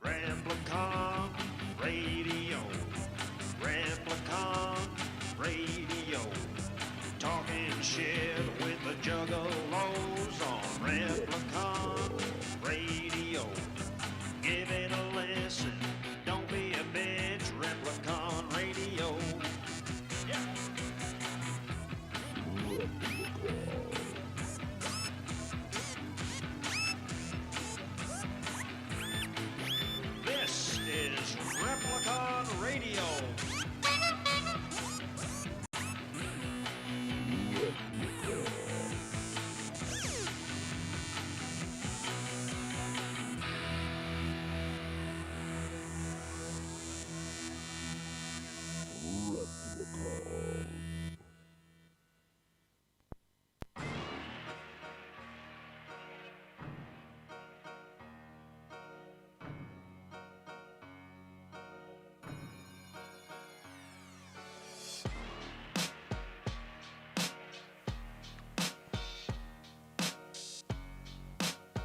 Replicon Radio. Replicon Radio. Talking shit with the juggalos on Replicon Radio. Give it a listen. Don't be a bitch. Replicon Radio. Yeah. This is Replicon Radio.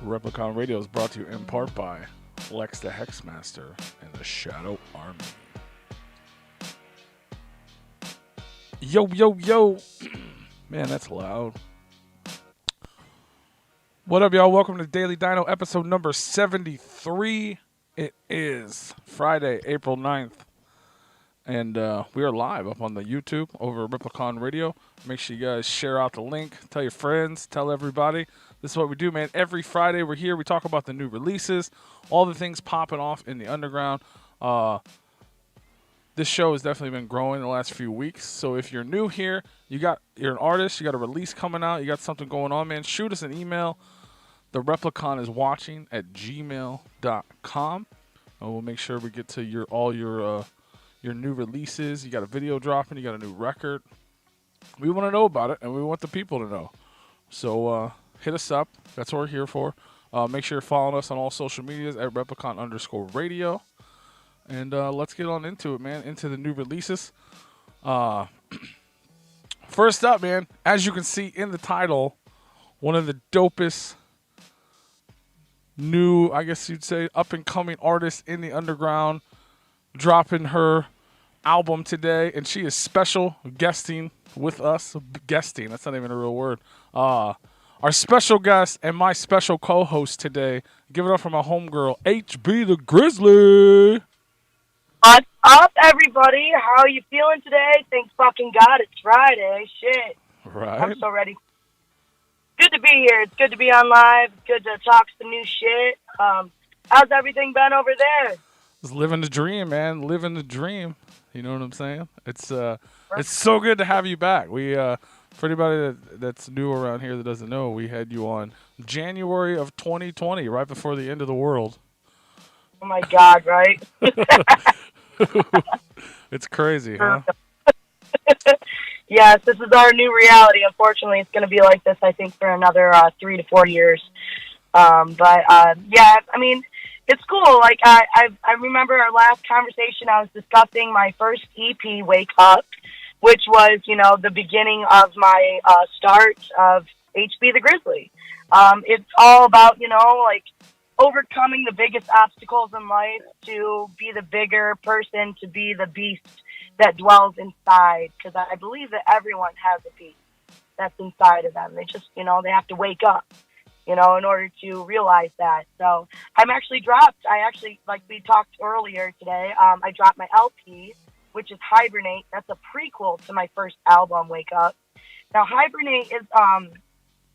Replicon Radio is brought to you in part by Lex the Hexmaster and the Shadow Army. Yo, yo, yo. Man, that's loud. What up, y'all? Welcome to Daily DINO, episode number 73. It is Friday, April 9th. And we are live up on the YouTube over at Replicon Radio. Make sure you guys share out the link. Tell your friends. Tell everybody. This is what we do, man. Every Friday we're here. We talk about the new releases, all the things popping off in the underground. This show has definitely been growing the last few weeks. So if you're new here, you're an artist, you got a release coming out, you got something going on, man, shoot us an email. Therepliconiswatching at gmail.com. And we'll make sure we get to all your new releases. You got a video dropping, you got a new record. We want to know about it, and we want the people to know. So hit us up. That's what we're here for. Make sure you're following us on all social medias at Replicon_radio. And let's get on into it, man, into the new releases. First up, man, as you can see in the title, one of the dopest new, I guess you'd say, up-and-coming artists in the underground, dropping her album today, and she is special guesting with us. Guesting, that's not even a real word. Our special guest and my special co-host today, give it up for my homegirl, HB the Grizzly. What's up, everybody? How are you feeling today? Thank fucking God it's Friday. Shit. Right. I'm so ready. Good to be here. It's good to be on live. It's good to talk some new shit. How's everything been over there? Just living the dream, man. Living the dream. You know what I'm saying? It's so good to have you back. We for anybody that's new around here that doesn't know, we had you on January of 2020, right before the end of the world. Oh my God, right? It's crazy, huh? Yes, this is our new reality. Unfortunately, it's going to be like this, I think, for another 3 to 4 years. Yeah, I mean, it's cool. Like, I remember our last conversation, I was discussing my first EP, Wake Up, which was, the beginning of my start of HB the Grizzly. It's all about, overcoming the biggest obstacles in life to be the bigger person, to be the beast that dwells inside. Because I believe that everyone has a beast that's inside of them. They just, they have to wake up, in order to realize that. So like we talked earlier today, I dropped my LP, which is Hibernate. That's a prequel to my first album, Wake Up. Now, Hibernate is,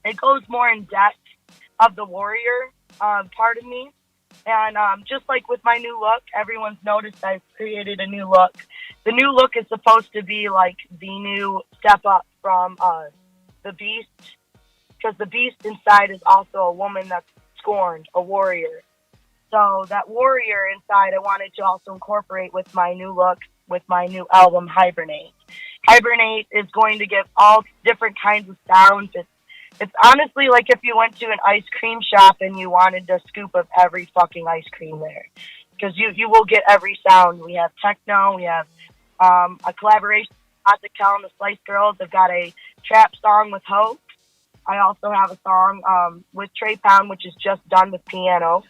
it goes more in depth of the warrior part of me. And just like with my new look, everyone's noticed I've created a new look. The new look is supposed to be like the new step up from the beast, because the beast inside is also a woman that's scorned, a warrior. So that warrior inside, I wanted to also incorporate with my new look, with my new album, Hibernate. Hibernate is going to give all different kinds of sounds. It's honestly like if you went to an ice cream shop and you wanted a scoop of every fucking ice cream there. Because you will get every sound. We have techno, we have a collaboration with Kel and the Slice Girls. They've got a trap song with Hope. I also have a song with Trey Pound, which is just done with piano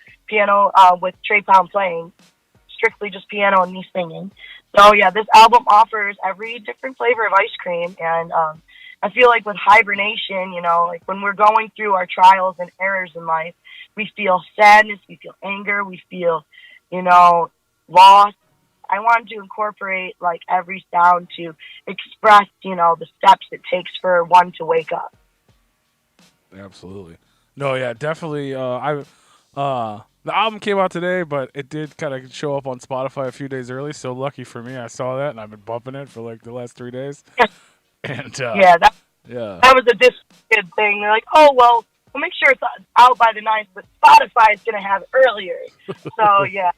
with Trey Pound playing, strictly just piano and me singing. So yeah, this album offers every different flavor of ice cream, and I feel like with hibernation, like when we're going through our trials and errors in life, we feel sadness, we feel anger, we feel, loss. I wanted to incorporate like every sound to express, the steps it takes for one to wake up. Absolutely. No, yeah, definitely. The album came out today, but it did kind of show up on Spotify a few days early. So lucky for me, I saw that, and I've been bumping it for like the last 3 days. And yeah, that was a disconnected thing. They're like, oh well, we'll make sure it's out by the 9th, but Spotify is going to have it earlier. So yeah,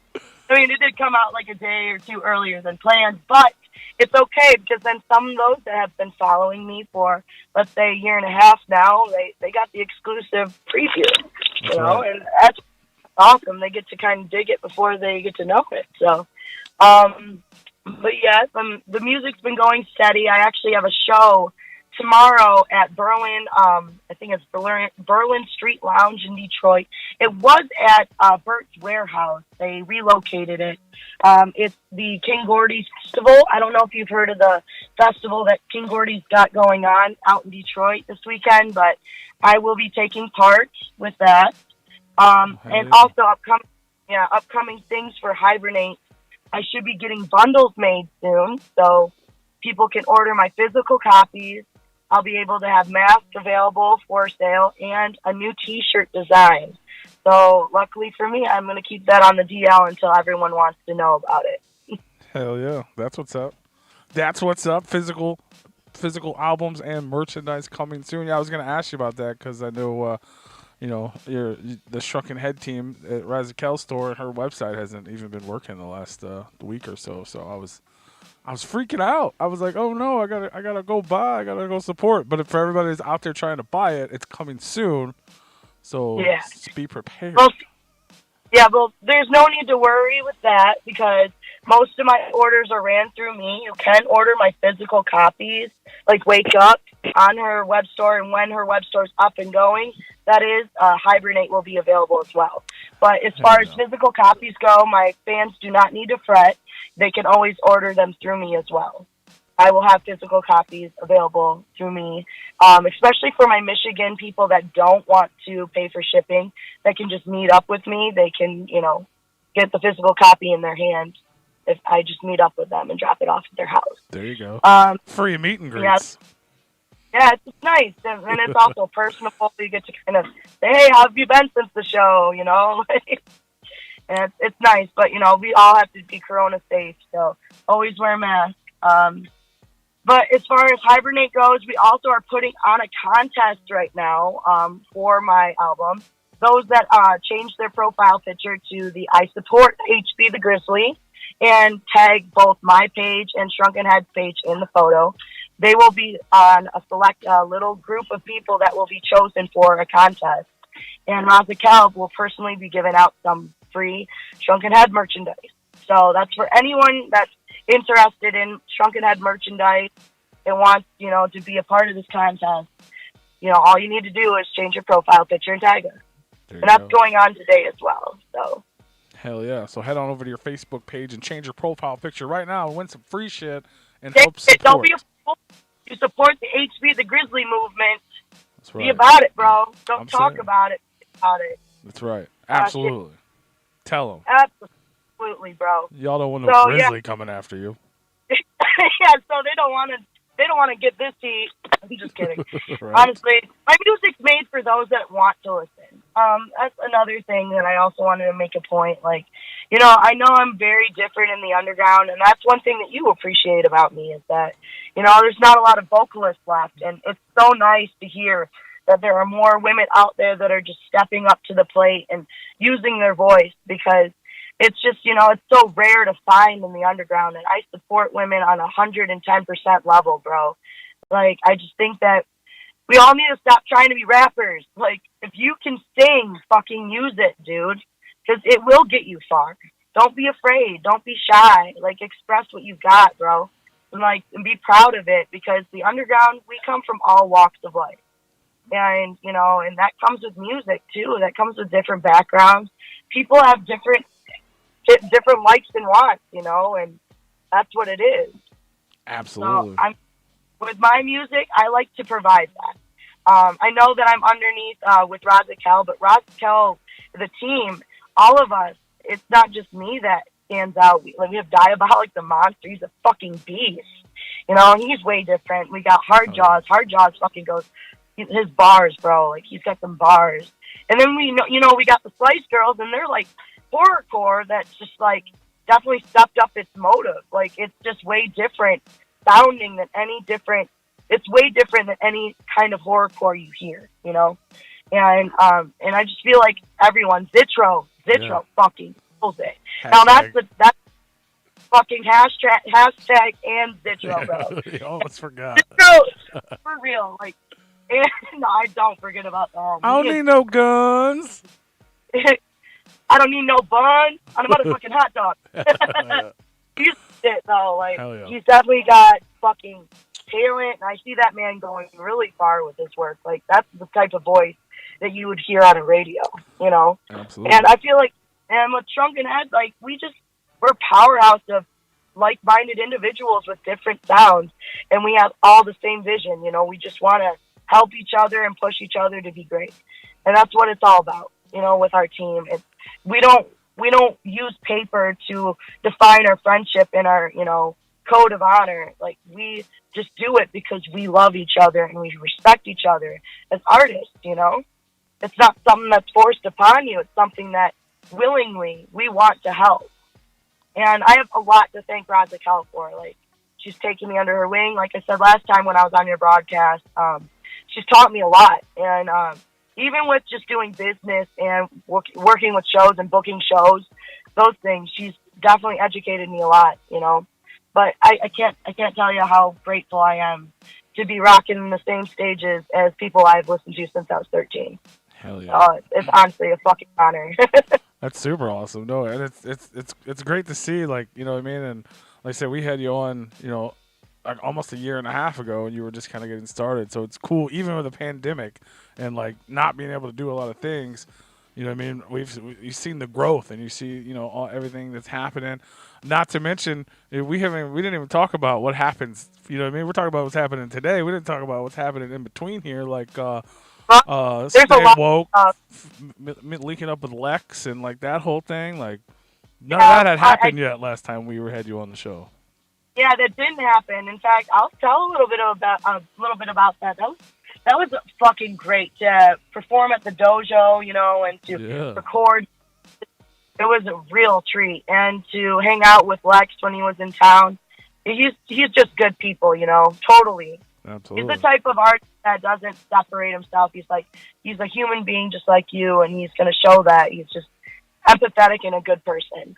I mean, it did come out like a day or two earlier than planned, but it's okay because then some of those that have been following me for, let's say, a year and a half now, they got the exclusive preview, right. And that's awesome. They get to kind of dig it before they get to know it. So, but yeah, the music's been going steady. I actually have a show tomorrow at Berlin. I think it's Berlin Street Lounge in Detroit. It was at Bert's Warehouse. They relocated it. It's the King Gordy's Festival. I don't know if you've heard of the festival that King Gordy's got going on out in Detroit this weekend, but I will be taking part with that. And also upcoming things for Hibernate. I should be getting bundles made soon, so people can order my physical copies. I'll be able to have masks available for sale and a new T-shirt design. So luckily for me, I'm going to keep that on the DL until everyone wants to know about it. Hell yeah, that's what's up. That's what's up. Physical albums and merchandise coming soon. Yeah, I was going to ask you about that because I know, the Shrunken Head team at Razakel store. Her website hasn't even been working the last week or so. So I was freaking out. I was like, oh no, I gotta go buy. I gotta go support. But for everybody that's out there trying to buy it, it's coming soon. So be prepared. Well, there's no need to worry with that because most of my orders are ran through me. You can order my physical copies, like Wake Up, on her web store, and when her web store's up and going, that is, Hibernate will be available as well. But as far as physical copies go, my fans do not need to fret. They can always order them through me as well. I will have physical copies available through me, especially for my Michigan people that don't want to pay for shipping, that can just meet up with me. They can, get the physical copy in their hand if I just meet up with them and drop it off at their house. There you go. Free meet and greets. Yeah, it's nice. And it's also personable. You get to kind of say, hey, how have you been since the show, And it's nice, but, we all have to be corona safe, so always wear a mask. But as far as Hibernate goes, we also are putting on a contest right now for my album. Those that change their profile picture to the I Support HB the Grizzly and tag both my page and Shrunken Head's page in the photo, they will be on a select little group of people that will be chosen for a contest. And Razakel will personally be giving out some free Shrunken Head merchandise. So that's for anyone that's interested in Shrunken Head merchandise and wants, to be a part of this contest. All you need to do is change your profile picture and tag us. And that's going on today as well. So. Hell yeah. So head on over to your Facebook page and change your profile picture right now and win some free shit and help support. Don't be a fool. You support the HB the Grizzly movement. That's right. Be about it, bro. Don't talk about it. Be about it. That's right. Absolutely. Tell them. Absolutely, bro. Y'all don't want no grizzly coming after you. Yeah, so they don't want to get this heat. I'm just kidding. Right. Honestly, my music's made for those that want to listen. That's another thing that I also wanted to make a point. Like, I know I'm very different in the underground, and that's one thing that you appreciate about me is that, there's not a lot of vocalists left, and it's so nice to hear that there are more women out there that are just stepping up to the plate and using their voice because it's just, it's so rare to find in the underground, and I support women on 110% level, bro. Like, I just think that we all need to stop trying to be rappers. Like, if you can sing, fucking use it, dude, because it will get you far. Don't be afraid. Don't be shy. Like, express what you've got, bro, and be proud of it because the underground, we come from all walks of life. And, you know, and that comes with music too. That comes with different backgrounds. People have different likes and wants, you know, and that's what it is. Absolutely. So with my music, I like to provide that. I know that I'm underneath with Razakel, but Razakel, the team, all of us, it's not just me that stands out. We have Diabolic the Monster. He's a fucking beast. You know, he's way different. We got Hard Jaws. Hard Jaws fucking goes, his bars, bro. Like, he's got some bars. And then we got the Slice Girls, and they're like horrorcore that's just like definitely stepped up its motive. Like, it's just way different sounding than any different. It's way different than any kind of horrorcore you hear, you know. And I just feel like everyone, Zitro fucking kills it. Now that's fucking hashtag and Zitro, bro. You almost forgot. Zitro, for real, like. And no, I don't forget about that. I don't need no guns. I don't need no bun. I'm about a fucking hot dog. He's it though. Like, he's definitely got fucking talent, and I see that man going really far with his work. Like, that's the type of voice that you would hear on a radio, you know? Absolutely. And I feel like, and with Shrunken Head, like, we're a powerhouse of like-minded individuals with different sounds, and we have all the same vision, you know? We just want to help each other and push each other to be great. And that's what it's all about, you know, with our team. We don't use paper to define our friendship and our, you know, code of honor. Like, we just do it because we love each other and we respect each other as artists, you know? It's not something that's forced upon you. It's something that willingly we want to help. And I have a lot to thank Razakel for. Like, she's taken me under her wing. Like I said last time when I was on your broadcast, she's taught me a lot. And even with just doing business and working with shows and booking shows, those things, she's definitely educated me a lot, you know. But I can't tell you how grateful I am to be rocking in the same stages as people I've listened to since I was 13. Hell yeah. It's honestly a fucking honor. That's super awesome. No, and it's great to see, like, you know what I mean? And like I said, we had you on, you know, like almost a year and a half ago, and you were just kind of getting started. So it's cool, even with a pandemic and like not being able to do a lot of things. You know what I mean? You've seen the growth, and you see, you know, everything that's happening. Not to mention, we didn't even talk about what happens. You know what I mean? We're talking about what's happening today. We didn't talk about what's happening in between here, like Staying Woke, linking up with Lex, and like that whole thing. Like, none of that had happened yet last time we had you on the show. Yeah, that didn't happen. In fact, I'll tell a little bit about that. That was fucking great to perform at the dojo, you know, and to record. It was a real treat, and to hang out with Lex when he was in town. He's just good people, you know, totally. Absolutely. He's the type of artist that doesn't separate himself. He's a human being just like you, and he's going to show that. He's just empathetic and a good person.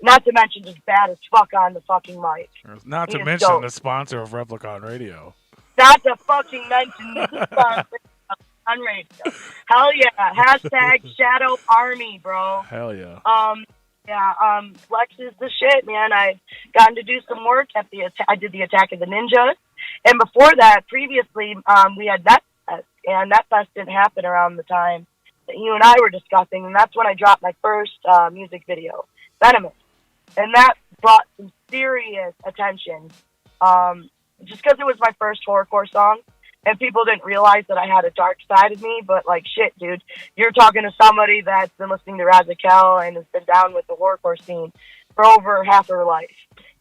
Not to mention just bad as fuck on the fucking mic. Not to mention the sponsor of Replicon Radio. Not to fucking mention the sponsor on radio. Hell yeah. Hashtag Shadow Army, bro. Hell yeah. Lex is the shit, man. I've gotten to do some work at I did the Attack of the Ninjas. And before that, previously, we had NetFest. And NetFest didn't happen around the time that you and I were discussing. And that's when I dropped my first music video, Venomous. And that brought some serious attention, just because it was my first horrorcore song, and people didn't realize that I had a dark side of me. But like, shit, dude, you're talking to somebody that's been listening to Razakel and has been down with the horrorcore scene for over half her life.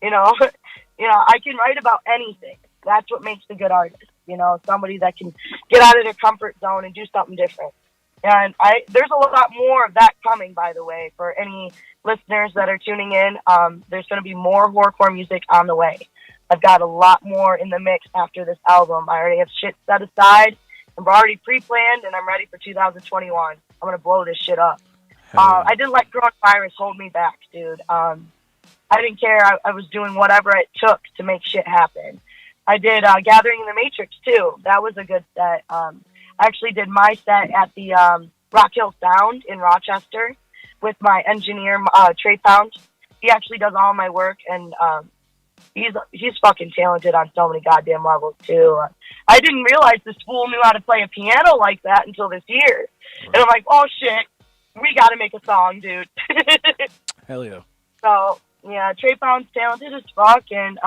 You know, I can write about anything. That's what makes a good artist. You know, somebody that can get out of their comfort zone and do something different. And there's a lot more of that coming, by the way, for any listeners that are tuning in. There's going to be more horrorcore music on the way. I've got a lot more in the mix after this album. I already have shit set aside, and we're already pre-planned, and I'm ready for 2021. I'm going to blow this shit up. I didn't let coronavirus hold me back, dude. I didn't care. I was doing whatever it took to make shit happen. I did Gathering in the Matrix, too. That was a good set. I actually did my set at the Rock Hill Sound in Rochester with my engineer, Trey Pound. He actually does all my work, and he's fucking talented on so many goddamn levels too. I didn't realize this fool knew how to play a piano like that until this year, and I'm like, oh shit, we got to make a song, dude. Hell yeah. So yeah, Trey Pound's talented as fuck, and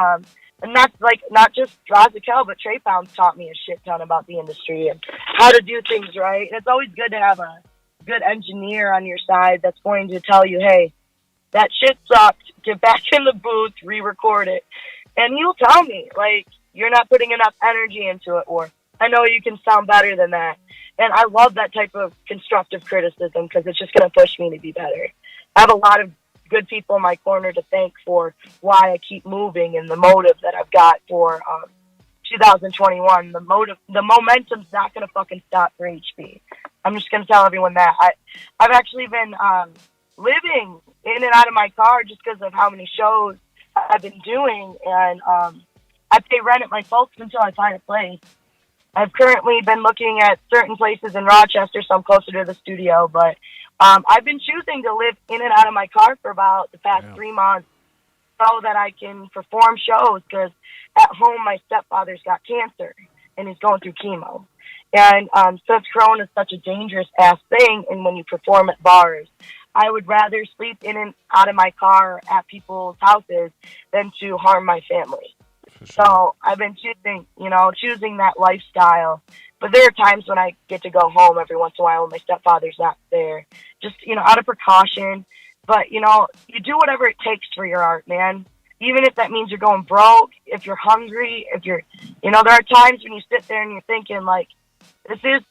not just Razakel, but Trey Pound's taught me a shit ton about the industry and how to do things right. And it's always good to have a good engineer on your side that's going to tell you, hey, that shit sucked. Get back in the booth, re-record it. And he'll tell me, like, you're not putting enough energy into it, or I know you can sound better than that. And I love that type of constructive criticism because it's just going to push me to be better. I have a lot of good people in my corner to thank for why I keep moving and the motive that I've got for 2021. The momentum's not going to fucking stop for HB. I'm just going to tell everyone that. I've actually been living in and out of my car just because of how many shows I've been doing, and I pay rent at my folks until I find a place. I've currently been looking at certain places in Rochester, so I'm closer to the studio, but I've been choosing to live in and out of my car for about the past 3 months so that I can perform shows, because at home my stepfather's got cancer and he's going through chemo. And since Corona is such a dangerous ass thing, and when you perform at bars, I would rather sleep in and out of my car at people's houses than to harm my family. Sure. So I've been choosing that lifestyle. But there are times when I get to go home every once in a while when my stepfather's not there, just, out of precaution. But, you do whatever it takes for your art, man. Even if that means you're going broke, if you're hungry, if you're, there are times when you sit there and you're thinking, like, this is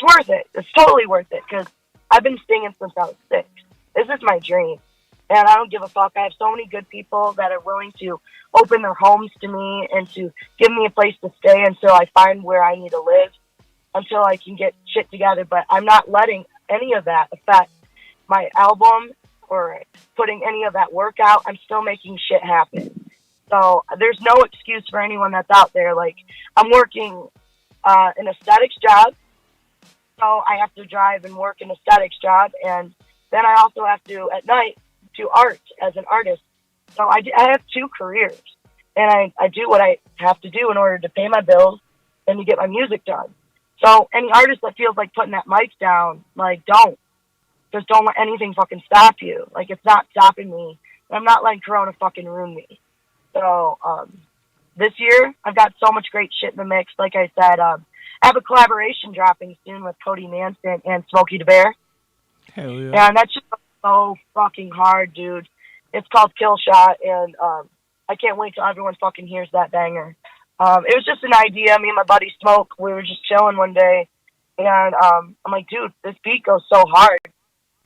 worth it. It's totally worth it, because I've been singing since I was 6. This is my dream. And I don't give a fuck. I have so many good people that are willing to open their homes to me and to give me a place to stay until I find where I need to live, until I can get shit together. But I'm not letting any of that affect my album or putting any of that work out. I'm still making shit happen. So there's no excuse for anyone that's out there. Like, I'm working an aesthetics job, so I have to drive and work an aesthetics job, and then I also have to, at night, do art as an artist. So I have 2 careers, and I do what I have to do in order to pay my bills and to get my music done. So any artist that feels like putting that mic down, like, don't. Just don't let anything fucking stop you. Like, it's not stopping me. I'm not letting Corona fucking ruin me. So this year, I've got so much great shit in the mix. Like I said, I have a collaboration dropping soon with Cody Manson and Smokey the Bear. Hell yeah. And that's just so fucking hard, dude. It's called Kill Shot, and I can't wait till everyone fucking hears that banger. It was just an idea. Me and my buddy Smoke, we were just chilling one day, and I'm like, dude, this beat goes so hard.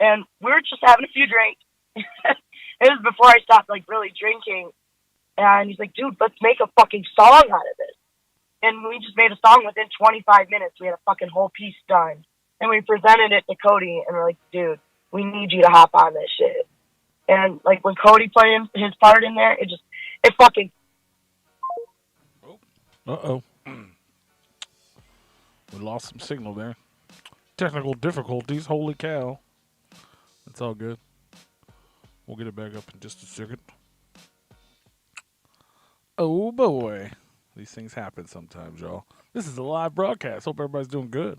And we were just having a few drinks. It was before I stopped, like, really drinking. And he's like, dude, let's make a fucking song out of this. And we just made a song within 25 minutes. We had a fucking whole piece done. And we presented it to Cody, and we're like, dude, we need you to hop on this shit. And, like, when Cody played his part in there, it fucking... Uh-oh. We lost some signal there. Technical difficulties, holy cow. It's all good. We'll get it back up in just a second. Oh, boy. These things happen sometimes, y'all. This is a live broadcast. Hope everybody's doing good.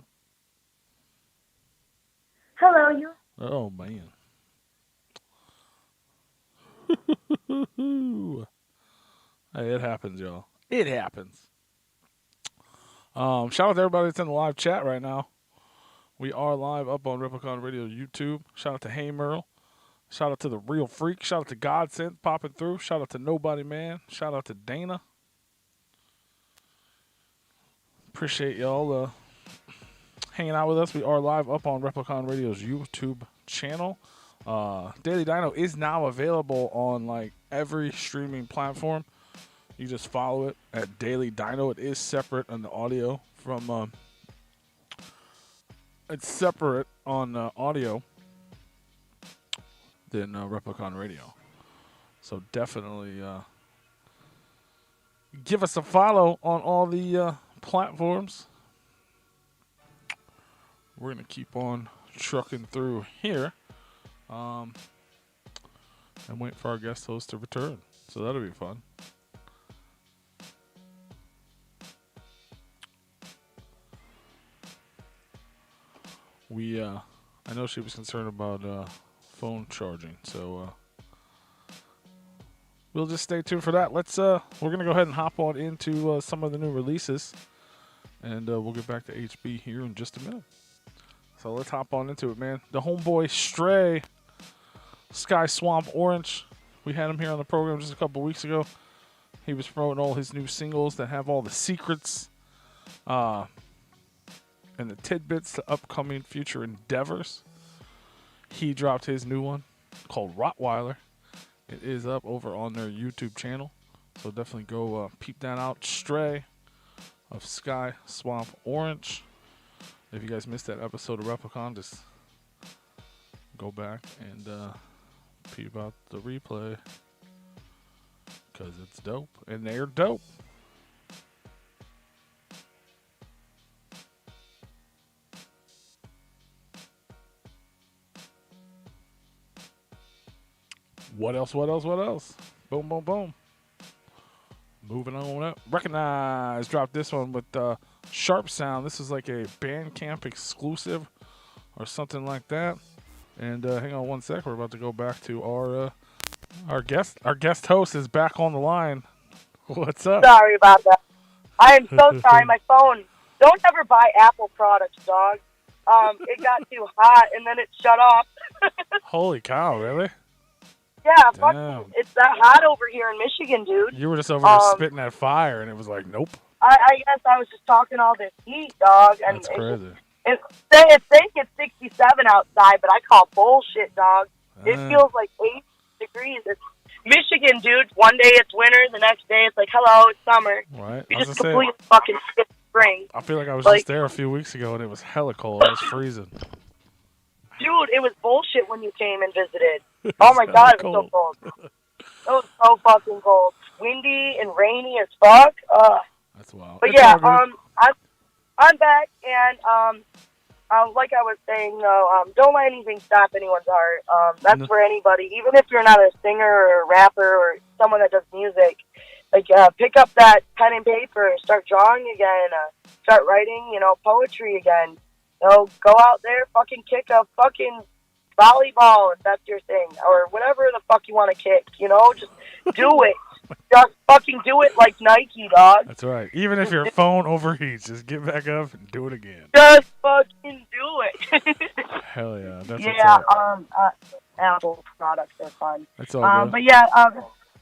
Hello, you. Oh, man. Hey, it happens, y'all. It happens. Shout out to everybody that's in the live chat right now. We are live up on Replicon Radio YouTube. Shout out to Hey Merle. Shout out to The Real Freak. Shout out to Godsent popping through. Shout out to Nobody Man. Shout out to Dana. Appreciate y'all hanging out with us. We are live up on Replicon Radio's YouTube channel. Daily DINO is now available on, like, every streaming platform. You just follow it at Daily DINO. It is separate on the audio from... it's separate on audio than Replicon Radio. So definitely give us a follow on all the platforms. We're going to keep on trucking through here and wait for our guest host to return. So that'll be fun. I know she was concerned about phone charging, so we'll just stay tuned for that. We're gonna go ahead and hop on into some of the new releases, and we'll get back to HB here in just a minute. So let's hop on into it, man. The homeboy Stray, Sky Swamp Orange. We had him here on the program just a couple weeks ago. He was promoting all his new singles that have all the secrets and the tidbits to upcoming future endeavors. He dropped his new one called Rottweiler. It is up over on their YouTube channel, so definitely go peep that out. Stray of Sky Swamp Orange. If you guys missed that episode of Replicon, just go back and peep out the replay, because it's dope, and they're dope. What else? Boom, boom, boom. Moving on up. Recognize. Dropped this one with Sharp Sound. This is like a Bandcamp exclusive or something like that. And hang on one sec. We're about to go back to our guest. Our guest host is back on the line. What's up? Sorry about that. I am so sorry. My phone. Don't ever buy Apple products, dog. It got too hot and then it shut off. Holy cow! Really? Yeah, fuck, it's that hot over here in Michigan, dude. You were just over there spitting that fire, and it was like, nope. I guess I was just talking all this heat, dog. And that's crazy. It's saying it's 67 outside, but I call bullshit, dog. It feels like 8 degrees. It's Michigan, dude. One day it's winter, the next day it's like, hello, it's summer. Right. You just completely fucking skip spring. I feel like I was just there a few weeks ago, and it was hella cold. It was freezing. Dude, it was bullshit when you came and visited. Oh my god, it was so cold. It was so fucking cold. Windy and rainy as fuck. That's wild. But yeah, I'm back, and like I was saying, don't let anything stop anyone's art. That's for anybody, even if you're not a singer or a rapper or someone that does music. Like, pick up that pen and paper, start drawing again, start writing, poetry again. Go out there, fucking kick a fucking volleyball if that's your thing, or whatever the fuck you want to kick, just do it. Just fucking do it like Nike, dog. That's right. Even if your phone overheats, just get back up and do it again. Just fucking do it. Hell yeah. That's Apple products are fun. That's all good. But yeah,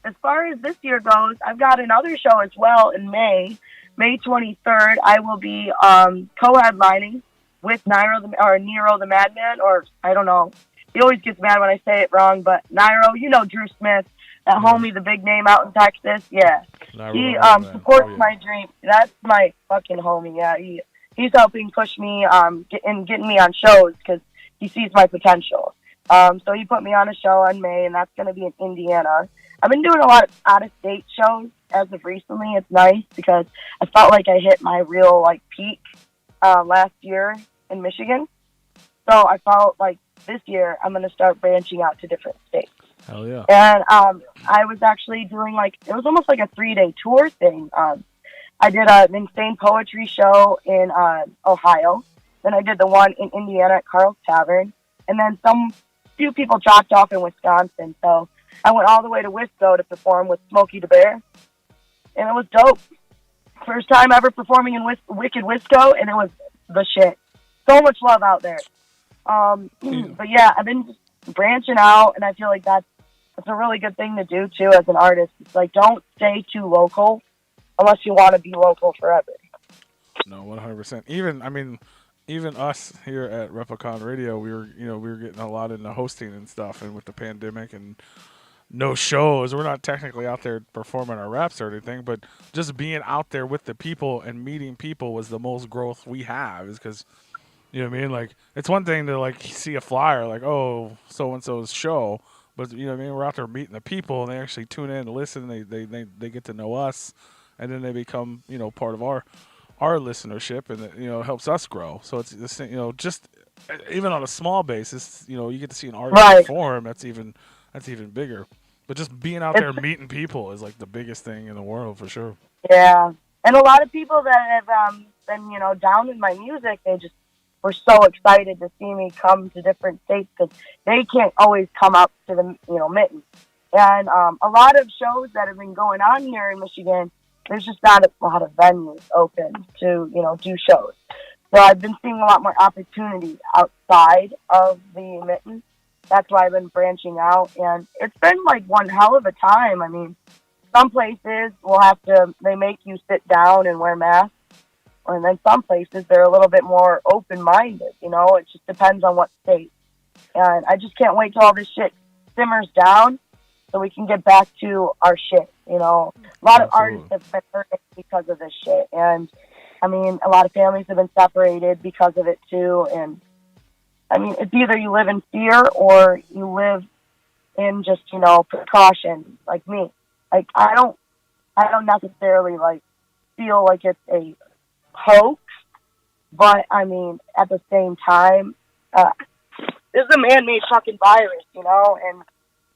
as far as this year goes, I've got another show as well in May 23rd. I will be co-headlining with Nero the Madman, or I don't know. He always gets mad when I say it wrong, but Nero, Drew Smith, that homie, the big name out in Texas, yeah. He supports my dream. That's my fucking homie, yeah. He's helping push me getting me on shows because he sees my potential. So he put me on a show in May, and that's going to be in Indiana. I've been doing a lot of out-of-state shows as of recently. It's nice because I felt like I hit my real peak last year in Michigan. So I felt like this year I'm going to start branching out to different states. Hell yeah. And I was actually doing it was almost like a 3-day tour thing. I did an insane poetry show in Ohio. Then I did the one in Indiana at Carl's Tavern. And then few people dropped off in Wisconsin. So I went all the way to Wisco to perform with Smokey the Bear. And it was dope. First time ever performing in Wicked Wisco, and it was the shit. So much love out there. But yeah, I've been branching out, and I feel like that's a really good thing to do too as an artist. It's like, don't stay too local unless you want to be local forever. No, 100%. Even us here at Replicon Radio, we were getting a lot into hosting and stuff, and with the pandemic and no shows, we're not technically out there performing our raps or anything, but just being out there with the people and meeting people was the most growth we have, is because, you know what I mean? Like, it's one thing to see a flyer like, oh, so-and-so's show, but you know what I mean? We're out there meeting the people, and they actually tune in and listen, they get to know us, and then they become, part of our listenership, and it helps us grow. So it's this thing, just even on a small basis, you get to see an artist perform. That's even bigger. But just being out there meeting people is the biggest thing in the world for sure. Yeah, and a lot of people that have been down in my music, were so excited to see me come to different states because they can't always come up to the, Mitten. And a lot of shows that have been going on here in Michigan, there's just not a lot of venues open to, do shows. So I've been seeing a lot more opportunities outside of the Mitten. That's why I've been branching out. And it's been like one hell of a time. I mean, some places they make you sit down and wear masks. And then some places they're a little bit more open-minded, It just depends on what state. And I just can't wait till all this shit simmers down so we can get back to our shit, A lot of artists have been hurt because of this shit. And, I mean, a lot of families have been separated because of it, too. And, I mean, it's either you live in fear or you live in just, precaution, like me. Like, I don't necessarily, feel like it's a hoax, but, I mean, at the same time, this is a man-made fucking virus, and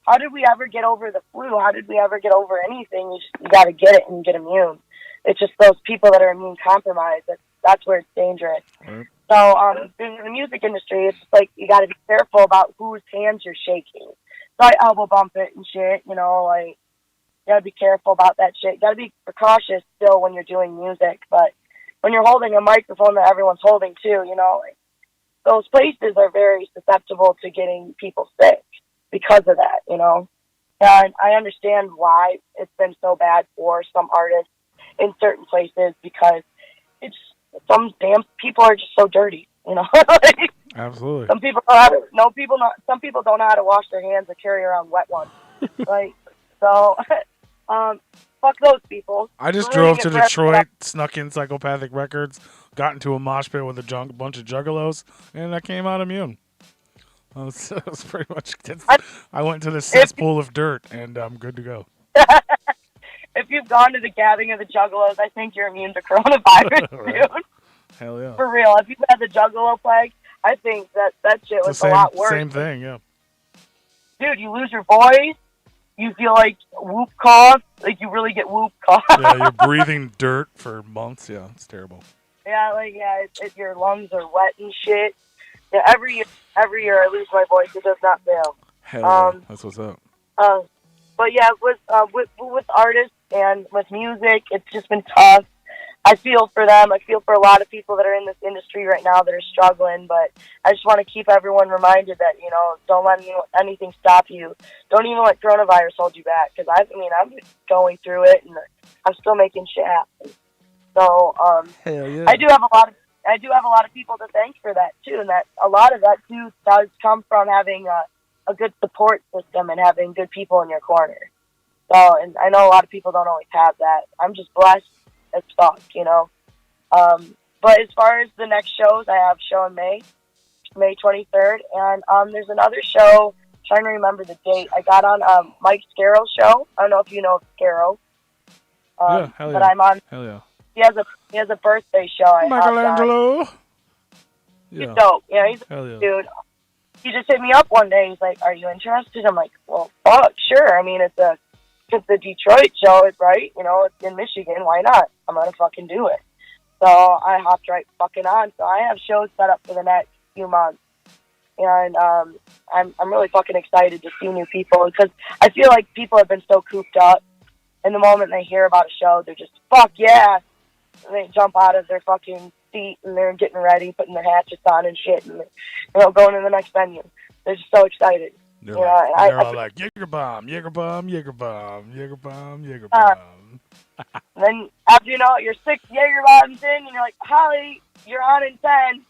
how did we ever get over the flu? How did we ever get over anything? You got to get it and get immune. It's just those people that are immune compromised. That's where it's dangerous. Right. So, in the music industry, it's like you got to be careful about whose hands you're shaking. So I elbow bump it and shit, you got to be careful about that shit. You got to be precautious still when you're doing music, but when you're holding a microphone that everyone's holding too, those places are very susceptible to getting people sick because of that, And I understand why it's been so bad for some artists in certain places because it's some damn people are just so dirty, Absolutely. Some people don't know how to wash their hands or carry around wet ones. Fuck those people. I just drove to Detroit, snuck in Psychopathic Records, got into a mosh pit with a bunch of juggalos, and I came out immune. That was pretty much it. I went to the cesspool of dirt, and I'm good to go. If you've gone to the gathering of the juggalos, I think you're immune to coronavirus, Right. dude. Hell yeah. For real. If you've had the juggalo plague, I think that shit was a lot worse. Same thing, yeah. Dude, you lose your voice. You feel like whoop cough. Like you really get whoop cough. Yeah, you're breathing dirt for months. Yeah, it's terrible. Yeah, your lungs are wet and shit. Yeah, every year I lose my voice. It does not fail. Hell yeah, that's what's up. But yeah, with artists and with music, it's just been tough. I feel for them. I feel for a lot of people that are in this industry right now that are struggling, but I just want to keep everyone reminded that, don't let anything stop you. Don't even let coronavirus hold you back, because I'm going through it, and I'm still making shit happen. So, hell yeah. I do have a lot of people to thank for that, too, and that a lot of that, too, does come from having a good support system and having good people in your corner. So, and I know a lot of people don't always have that. I'm just blessed as fuck, But as far as the next shows, I have a show in May 23rd, and there's another show, I'm trying to remember the date. I got on Mike Scarrow's show. I don't know if you know Scarrow. Yeah, hell yeah. But I'm on. Hell yeah. He has a birthday show. Michelangelo. Yeah. He's dope. Yeah, he's hell yeah. Dude. He just hit me up one day. He's like, "Are you interested?" I'm like, "Well, fuck, sure. I mean, it's the Detroit show, right? It's in Michigan. Why not? I'm gonna fucking do it." So I hopped right fucking on. So I have shows set up for the next few months, and I'm really fucking excited to see new people because I feel like people have been so cooped up, and the moment they hear about a show, they're just fuck yeah, and they jump out of their fucking seat and they're getting ready, putting their hatchets on and shit, and going to the next venue. They're just so excited. They're all like, Jaeger bomb, Jaeger bomb, Jaeger bomb, Jaeger bomb, Jaeger bomb. Then after you're 6 Jaeger bombs in, and you're like, Holly, you're on in 10.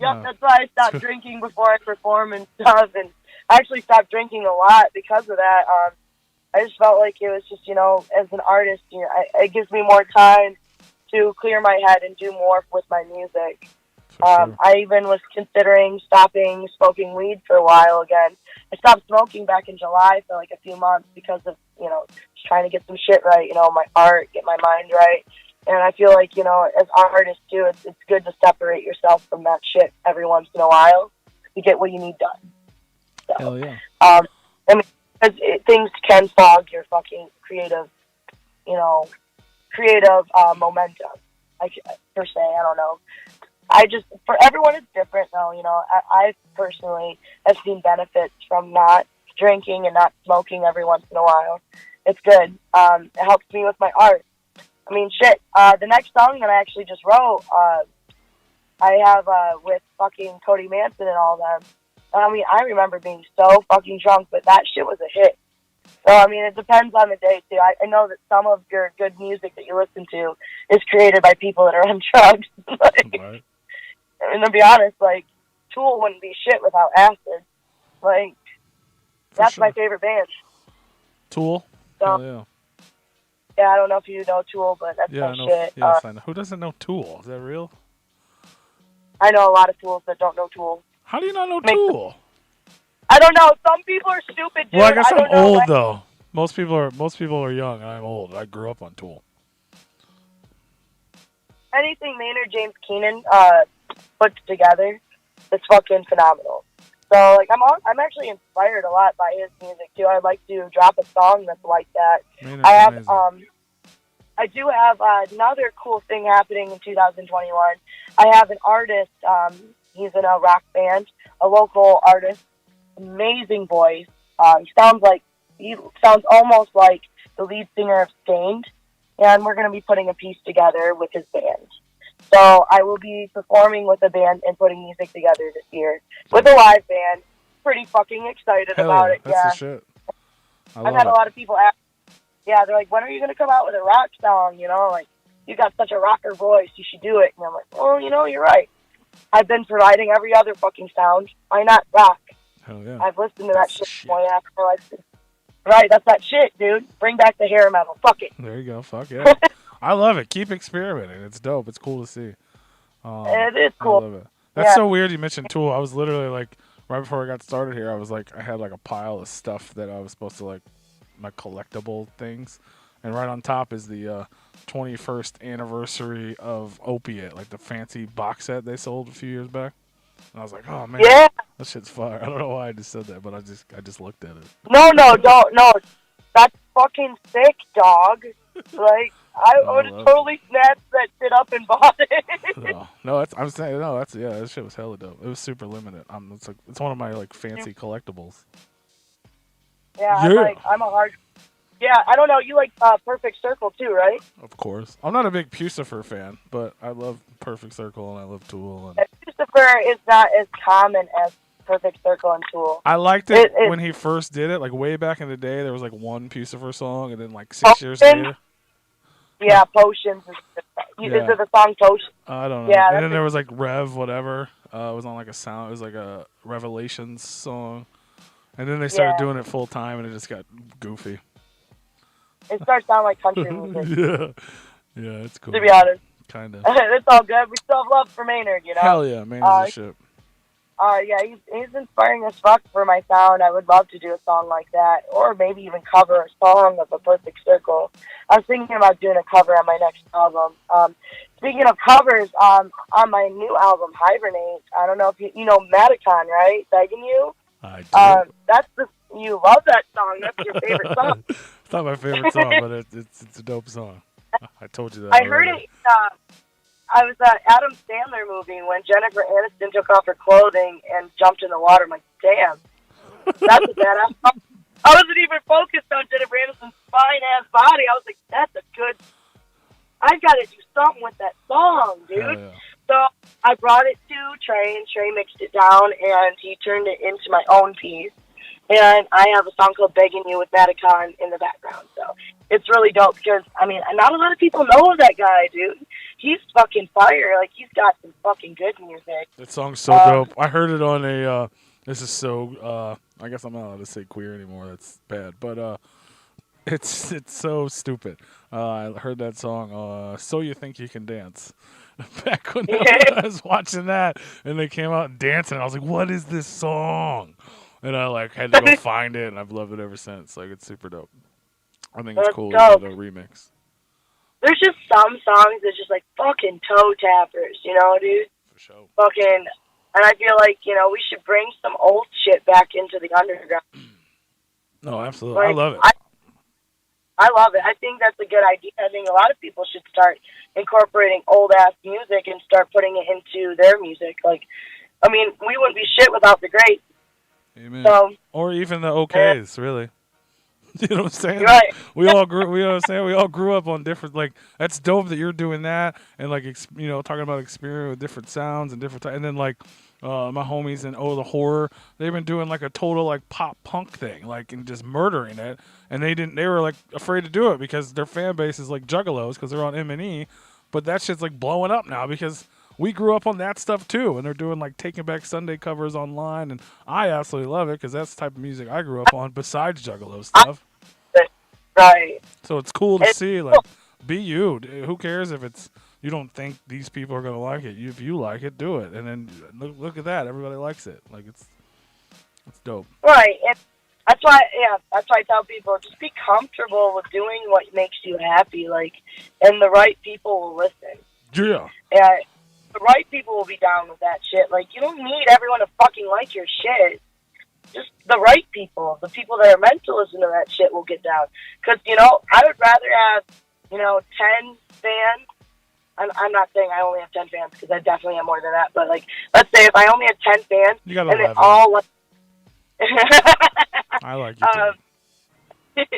Yep, that's why I stopped drinking before I perform and stuff, and I actually stopped drinking a lot because of that. I just felt like it was just, as an artist, it gives me more time to clear my head and do more with my music. Sure. I even was considering stopping smoking weed for a while again. I stopped smoking back in July for like a few months because of, just trying to get some shit right, my art, get my mind right. And I feel like, as artists too, it's good to separate yourself from that shit every once in a while to get what you need done. So, hell yeah. Because things can fog your fucking creative momentum, per se, I don't know. for everyone it's different though, you know. I personally have seen benefits from not drinking and not smoking every once in a while. It's good. It helps me with my art. I mean, shit. The next song that I actually just wrote, I have with fucking Cody Manson and all them. I mean, I remember being so fucking drunk, but that shit was a hit. So, I mean, it depends on the day, too. I know that some of your good music that you listen to is created by people that are on drugs. Like, Right. I mean, to be honest, like, Tool wouldn't be shit without acid. Like, that's sure. my favorite band. Tool? So, Hell yeah. yeah, I don't know if you know Tool, but that's Yeah, my I know. shit. Yes, I know. Who doesn't know Tool? Is that real? I know a lot of Tools that don't know Tool. How do you not know Tool? I don't know. Some people are stupid, dude. Well, I guess I'm don't know. old though. Most people are young, and I'm old. I grew up on Tool. Anything Maynard James Keenan puts together is fucking phenomenal. So, like, I'm actually inspired a lot by his music too. I'd like to drop a song that's like that. Maynard's I have amazing. I do have another cool thing happening in 2021. I have an artist. He's in a rock band, a local artist. Amazing voice. He sounds almost like the lead singer of Stained, and we're going to be putting a piece together with his band. So I will be performing with a band and putting music together this year with a live band. Pretty fucking excited Hell about yeah, it. that's Yeah, the shit. I've had a lot of people ask. Yeah, they're like, when are you going to come out with a rock song? You know, like, you got such a rocker voice, you should do it. And I'm like, well, you know, you're right. I've been providing every other fucking sound. Why not rock? Hell yeah. I've listened to That's that the shit more than after my life. Right, that's that shit, dude. Bring back the hair metal. Fuck it. There you go. Fuck yeah. I love it. Keep experimenting. It's dope. It's cool to see. It is I cool. love it. That's Yeah. so weird you mentioned Tool. I was literally like, right before I got started here, I had like a pile of stuff that I was supposed to like, my collectible things. And right on top is the 21st anniversary of Opiate, like the fancy box set they sold a few years back. And I was like, oh man, Yeah. that shit's fire. I don't know why I just said that, but I just looked at it. No, don't. No. That's fucking sick, dog. Like, I would have totally snatched that shit up and bought it. That shit was hella dope. It was super limited. It's one of my like fancy collectibles. Yeah, Yeah. I'm a hard. Yeah, I don't know. You like Perfect Circle too, right? Of course. I'm not a big Pucifer fan, but I love Perfect Circle and I love Tool. And Lucifer is not as common as Perfect Circle and Tool. I liked it when he first did it, like way back in the day. There was like one Pucifer song, and then like 6 years later. Yeah, Potions. Is it the song Potions? I don't know. Yeah, and then there was like Rev, whatever. It was on like a sound. It was like a Revelations song. And then they started doing it full time, and it just got goofy. It starts sounding like country music. Yeah, it's cool. To be honest. Kind of. It's all good. We still have love for Maynard, you know? Hell yeah, Maynard's a shit. Yeah, he's inspiring as fuck for my sound. I would love to do a song like that, or maybe even cover a song of A Perfect Circle. I was thinking about doing a cover on my next album. Speaking of covers, on my new album, Hibernate, I don't know if you know Matacon, right? Begging You? I do. You love that song. That's your favorite song. It's not my favorite song, but it's a dope song. I told you that. I heard it. I was at Adam Sandler movie when Jennifer Aniston took off her clothing and jumped in the water. I'm like, damn, that's a badass song. I wasn't even focused on Jennifer Aniston's fine-ass body. I was like, that's a good... I've got to do something with that song, dude. Yeah. So I brought it to Trey, and Trey mixed it down, and he turned it into my own piece. And I have a song called Begging You with Matacon in the background. So it's really dope because, I mean, not a lot of people know that guy, dude. He's fucking fire. Like, he's got some fucking good music. That song's so dope. I heard it on a, this is so, I guess I'm not allowed to say queer anymore. That's bad. But it's so stupid. I heard that song, So You Think You Can Dance. Back when I was watching that, and they came out dancing, I was like, what is this song? And I like had to go find it, and I've loved it ever since. Like, it's super dope. I think it's cool to do a remix. There's just some songs that's just like fucking toe tappers, you know, dude? For sure. Fucking, and I feel like, you know, we should bring some old shit back into the underground. No, absolutely. Like, I love it. I love it. I think that's a good idea. I think a lot of people should start incorporating old ass music and start putting it into their music. Like, I mean, we wouldn't be shit without the greats. Amen. So, or even the okays, really. You know what I'm saying? Right. We all grew. You know what I'm saying? We all grew up on different. Like, that's dope that you're doing that and like talking about experience with different sounds and different. And then like my homies in the Horror, they've been doing like a total like pop punk thing, like and just murdering it. And they were like afraid to do it because their fan base is like juggalos because they're on M&E. But that shit's like blowing up now because we grew up on that stuff too, and they're doing like Taking Back Sunday covers online, and I absolutely love it because that's the type of music I grew up on. Besides Juggalo stuff, right? So it's cool to see. Like, be you. Who cares if it's you don't think these people are gonna like it? If you like it, do it. And then look at that. Everybody likes it. Like it's dope. Right. And that's why I tell people just be comfortable with doing what makes you happy. Like, and the right people will listen. Yeah. Yeah. The right people will be down with that shit. Like, you don't need everyone to fucking like your shit. Just the right people, the people that are meant to listen to that shit will get down. Because, I would rather have, 10 fans. I'm not saying I only have 10 fans because I definitely have more than that. But, like, let's say if I only have 10 fans you got and 11. they all like... I like you too.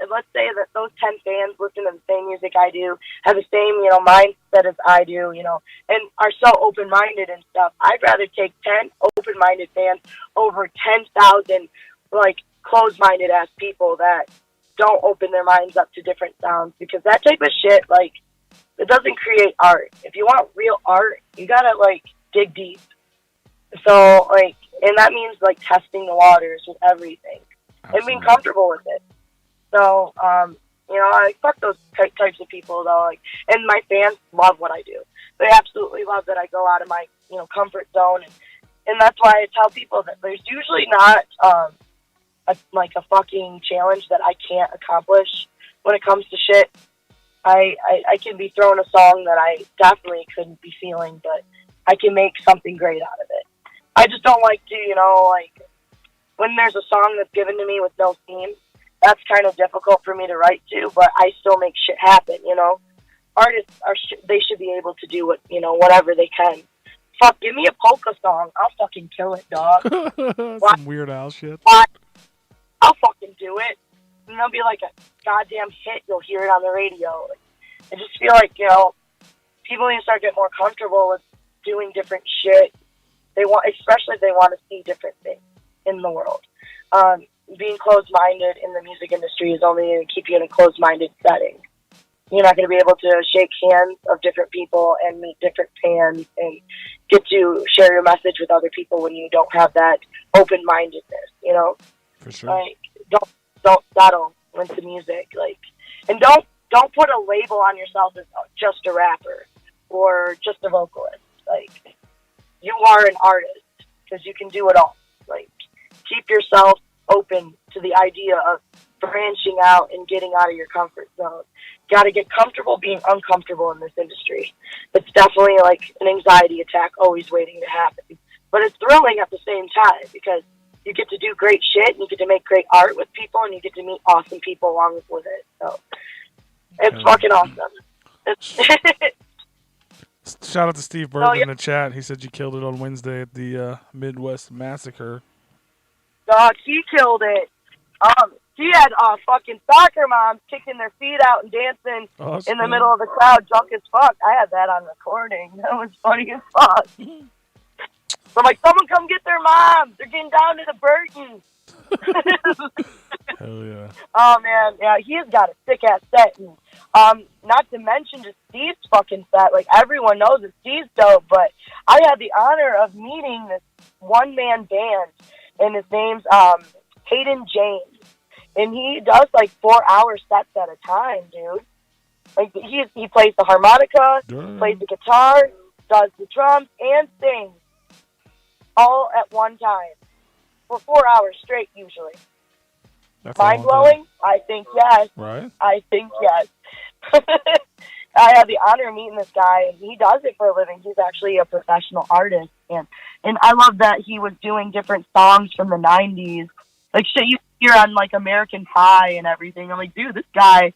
Let's say that those 10 fans listen to the same music I do, have the same, mindset as I do, and are so open-minded and stuff. I'd rather take 10 open-minded fans over 10,000, like, closed-minded ass people that don't open their minds up to different sounds, because that type of shit, like, it doesn't create art. If you want real art, you gotta, like, dig deep. So, like, and that means, like, testing the waters with everything. Absolutely. And being comfortable with it. So, I fuck those types of people, though. Like, and my fans love what I do. They absolutely love that I go out of my, comfort zone. And that's why I tell people that there's usually not, a fucking challenge that I can't accomplish when it comes to shit. I can be thrown a song that I definitely couldn't be feeling, but I can make something great out of it. I just don't like to, when there's a song that's given to me with no theme, that's kind of difficult for me to write to, but I still make shit happen, Artists they should be able to do what, whatever they can. Fuck, give me a polka song. I'll fucking kill it, dog. Some Weird Al shit. I'll fucking do it. And it'll be like a goddamn hit. You'll hear it on the radio. I just feel like, people need to start getting more comfortable with doing different shit. Especially if they want to see different things in the world. Being closed-minded in the music industry is only going to keep you in a closed-minded setting. You're not going to be able to shake hands of different people and meet different fans and get to share your message with other people when you don't have that open-mindedness, For sure. Like, don't settle with the music. Like, and don't put a label on yourself as just a rapper or just a vocalist. Like, you are an artist because you can do it all. Like, keep yourself open to the idea of branching out and getting out of your comfort zone. Got to get comfortable being uncomfortable in this industry. It's definitely like an anxiety attack always waiting to happen. But it's thrilling at the same time because you get to do great shit and you get to make great art with people and you get to meet awesome people along with it. So it's fucking awesome. Shout out to Steve Berg in the chat. He said you killed it on Wednesday at the Midwest Massacre. Dog, he killed it. He had fucking soccer moms kicking their feet out and dancing in the middle of the crowd, drunk as fuck. I had that on recording. That was funny as fuck. So I'm like, someone come get their moms. They're getting down to the Burtons. Hell yeah. Oh, man. Yeah, he has got a sick-ass set. And, not to mention just Steve's fucking set. Like, everyone knows that Steve's dope, but I had the honor of meeting this one-man band, and his name's Hayden James. And he does, like, 4-hour sets at a time, dude. Like, he plays the harmonica, plays the guitar, does the drums, and sings all at one time for 4 hours straight, usually. That's mind-blowing? I think yes. Right? I think yes. I had the honor of meeting this guy, and he does it for a living. He's actually a professional artist, and I love that he was doing different songs from the 90s. Like, shit you hear on like American Pie and everything. I'm like, dude, this guy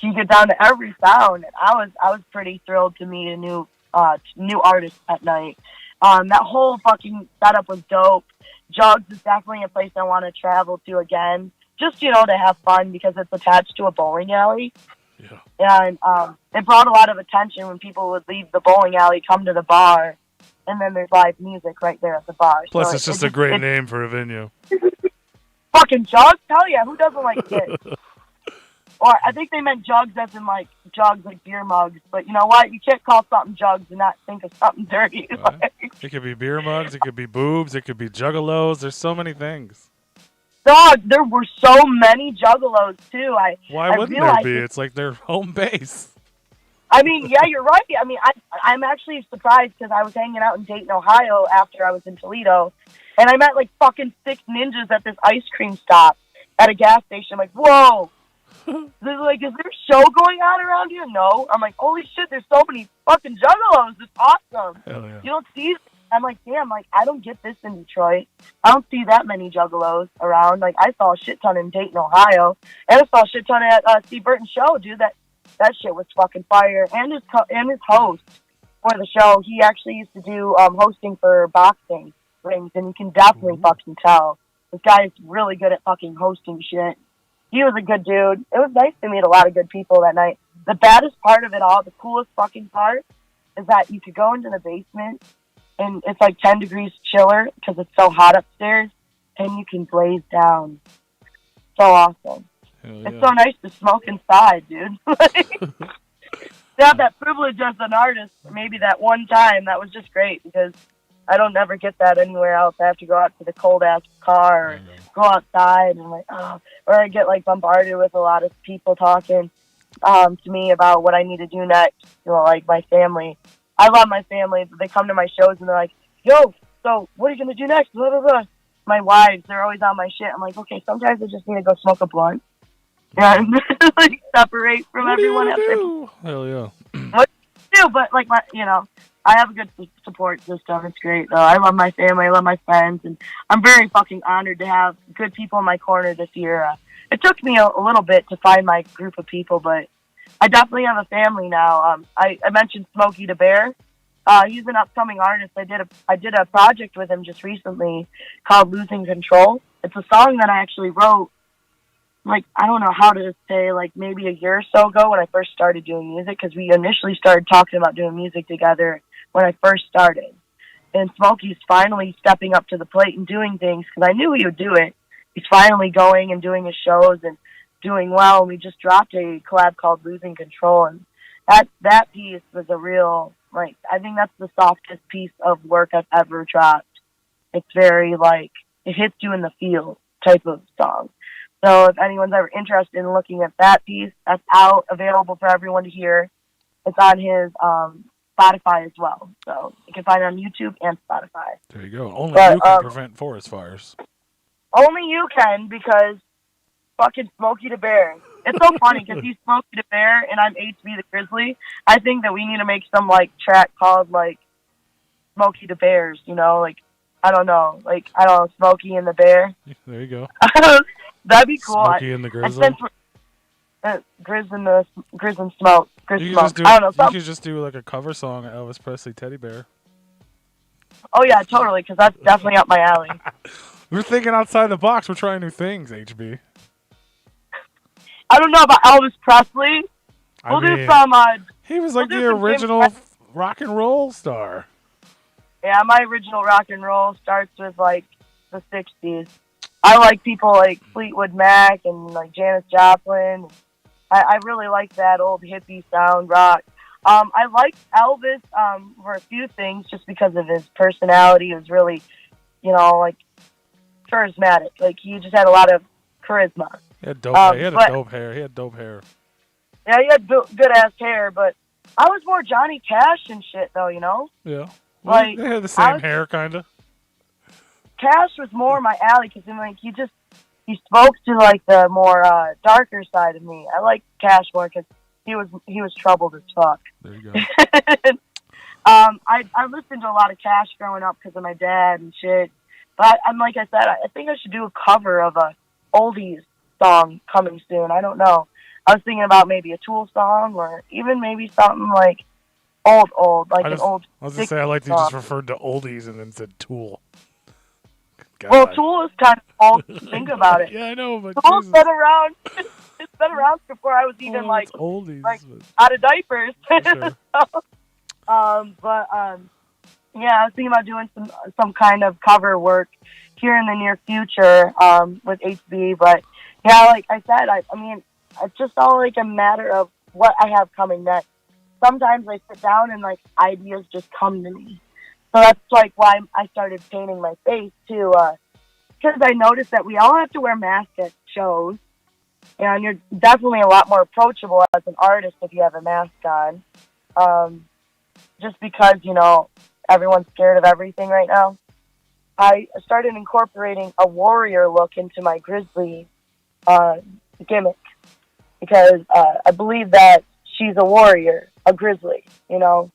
can get down to every sound. And I was pretty thrilled to meet a new artist at night. That whole fucking setup was dope. Jugs is definitely a place I want to travel to again, just to have fun because it's attached to a bowling alley. Yeah. And it brought a lot of attention when people would leave the bowling alley, come to the bar, and then there's live music right there at the bar. Plus, so it's just a great name for a venue. Fucking Jugs? Hell yeah, who doesn't like it? Or I think they meant jugs as in like jugs, like beer mugs. But you know what? You can't call something jugs and not think of something dirty. Right. It could be beer mugs. It could be boobs. It could be juggalos. There's so many things. Dog, there were so many juggalos too. Why wouldn't there be? It's like their home base. I mean, yeah, you're right. I mean, I'm actually surprised because I was hanging out in Dayton, Ohio after I was in Toledo, and I met like fucking 6 ninjas at this ice cream stop at a gas station. I'm like, whoa. Is there a show going on around here? No. I'm like, holy shit, there's so many fucking juggalos. It's awesome. Hell yeah. You don't see. I'm like, damn, like, I don't get this in Detroit. I don't see that many juggalos around. Like, I saw a shit ton in Dayton, Ohio. And I saw a shit ton at Steve Burton's show, dude. That shit was fucking fire. And his host for the show, he actually used to do hosting for boxing rings, and you can definitely fucking tell. This guy is really good at fucking hosting shit. He was a good dude. It was nice to meet a lot of good people that night. The baddest part of it all, the coolest fucking part, is that you could go into the basement, and it's like 10 degrees chiller because it's so hot upstairs, and you can blaze down. So awesome. Yeah. It's so nice to smoke inside, dude. To have that privilege as an artist, maybe that one time, that was just great because I don't never get that anywhere else. I have to go out to the cold-ass car or go outside and like, or I get like bombarded with a lot of people talking to me about what I need to do next. Like my family. I love my family. They come to my shows and they're like, yo, so what are you going to do next? Blah, blah, blah. My wives, they're always on my shit. I'm like, okay, sometimes I just need to go smoke a blunt and like separate from everyone else. Hell yeah. What do? But like I have a good support system. It's great though. I love my family. I love my friends, and I'm very fucking honored to have good people in my corner this year. It took me a little bit to find my group of people, but I definitely have a family now. I mentioned Smokey the Bear. He's an upcoming artist. I did a project with him just recently called Losing Control. It's a song that I actually wrote, like, I don't know how to say, like, maybe a year or so ago when I first started doing music, because we initially started talking about doing music together when I first started. And Smokey's finally stepping up to the plate and doing things, because I knew he would do it. He's finally going and doing his shows and doing well. And we just dropped a collab called Losing Control, and that piece was a real, like, I think that's the softest piece of work I've ever dropped. It's very, like, it hits you in the feel type of song. So if anyone's ever interested in looking at that piece, that's out, available for everyone to hear. It's on his Spotify as well. So you can find it on YouTube and Spotify. There you go. Only you can prevent forest fires. Only you can, because fucking Smokey the Bear. It's so funny because he's Smokey the Bear and I'm HB the Grizzly. I think that we need to make some like track called like Smokey the Bears, like, I don't know, Smokey and the Bear. There you go. That'd be cool. Smokey and the Grizzly. Grizz and Smoke. I don't know. You could just do like a cover song of Elvis Presley Teddy Bear. Oh yeah, totally, because that's definitely up my alley. We're thinking outside the box. We're trying new things, HB. I don't know about Elvis Presley. We'll do some. He was like the original rock and roll star. Yeah, my original rock and roll starts with like the 60s. I like people like Fleetwood Mac and like Janis Joplin. I really like that old hippie sound rock. I liked Elvis for a few things just because of his personality. He was really, like, charismatic. Like, he just had a lot of charisma. He had dope hair. He had dope hair. Yeah, he had good-ass hair, but I was more Johnny Cash and shit, though, Yeah. Well, like, they had the same hair, kind of. Cash was more my alley because like he spoke to like the more darker side of me. I like Cash more because he was troubled as fuck. There you go. I listened to a lot of Cash growing up because of my dad and shit. But I'm like I said, I think I should do a cover of a oldies song coming soon. I don't know. I was thinking about maybe a Tool song or even maybe something like old, like an old. I was gonna say I like that you just referred to oldies and then said Tool. God. Well, Tool is kind of old. Think about it. Yeah, I know, but Tool's been around. It's been around before I was even oldies, like out of diapers. Sure. Yeah, I was thinking about doing some kind of cover work here in the near future with HB. But yeah, like I said, I mean, it's just all like a matter of what I have coming next. Sometimes I sit down and like ideas just come to me. So that's like why I started painting my face too, because I noticed that we all have to wear masks at shows, and you're definitely a lot more approachable as an artist if you have a mask on. Just because, you know, everyone's scared of everything right now. I started incorporating a warrior look into my GRIZZLY gimmick because I believe that she's a warrior, a grizzly, you know,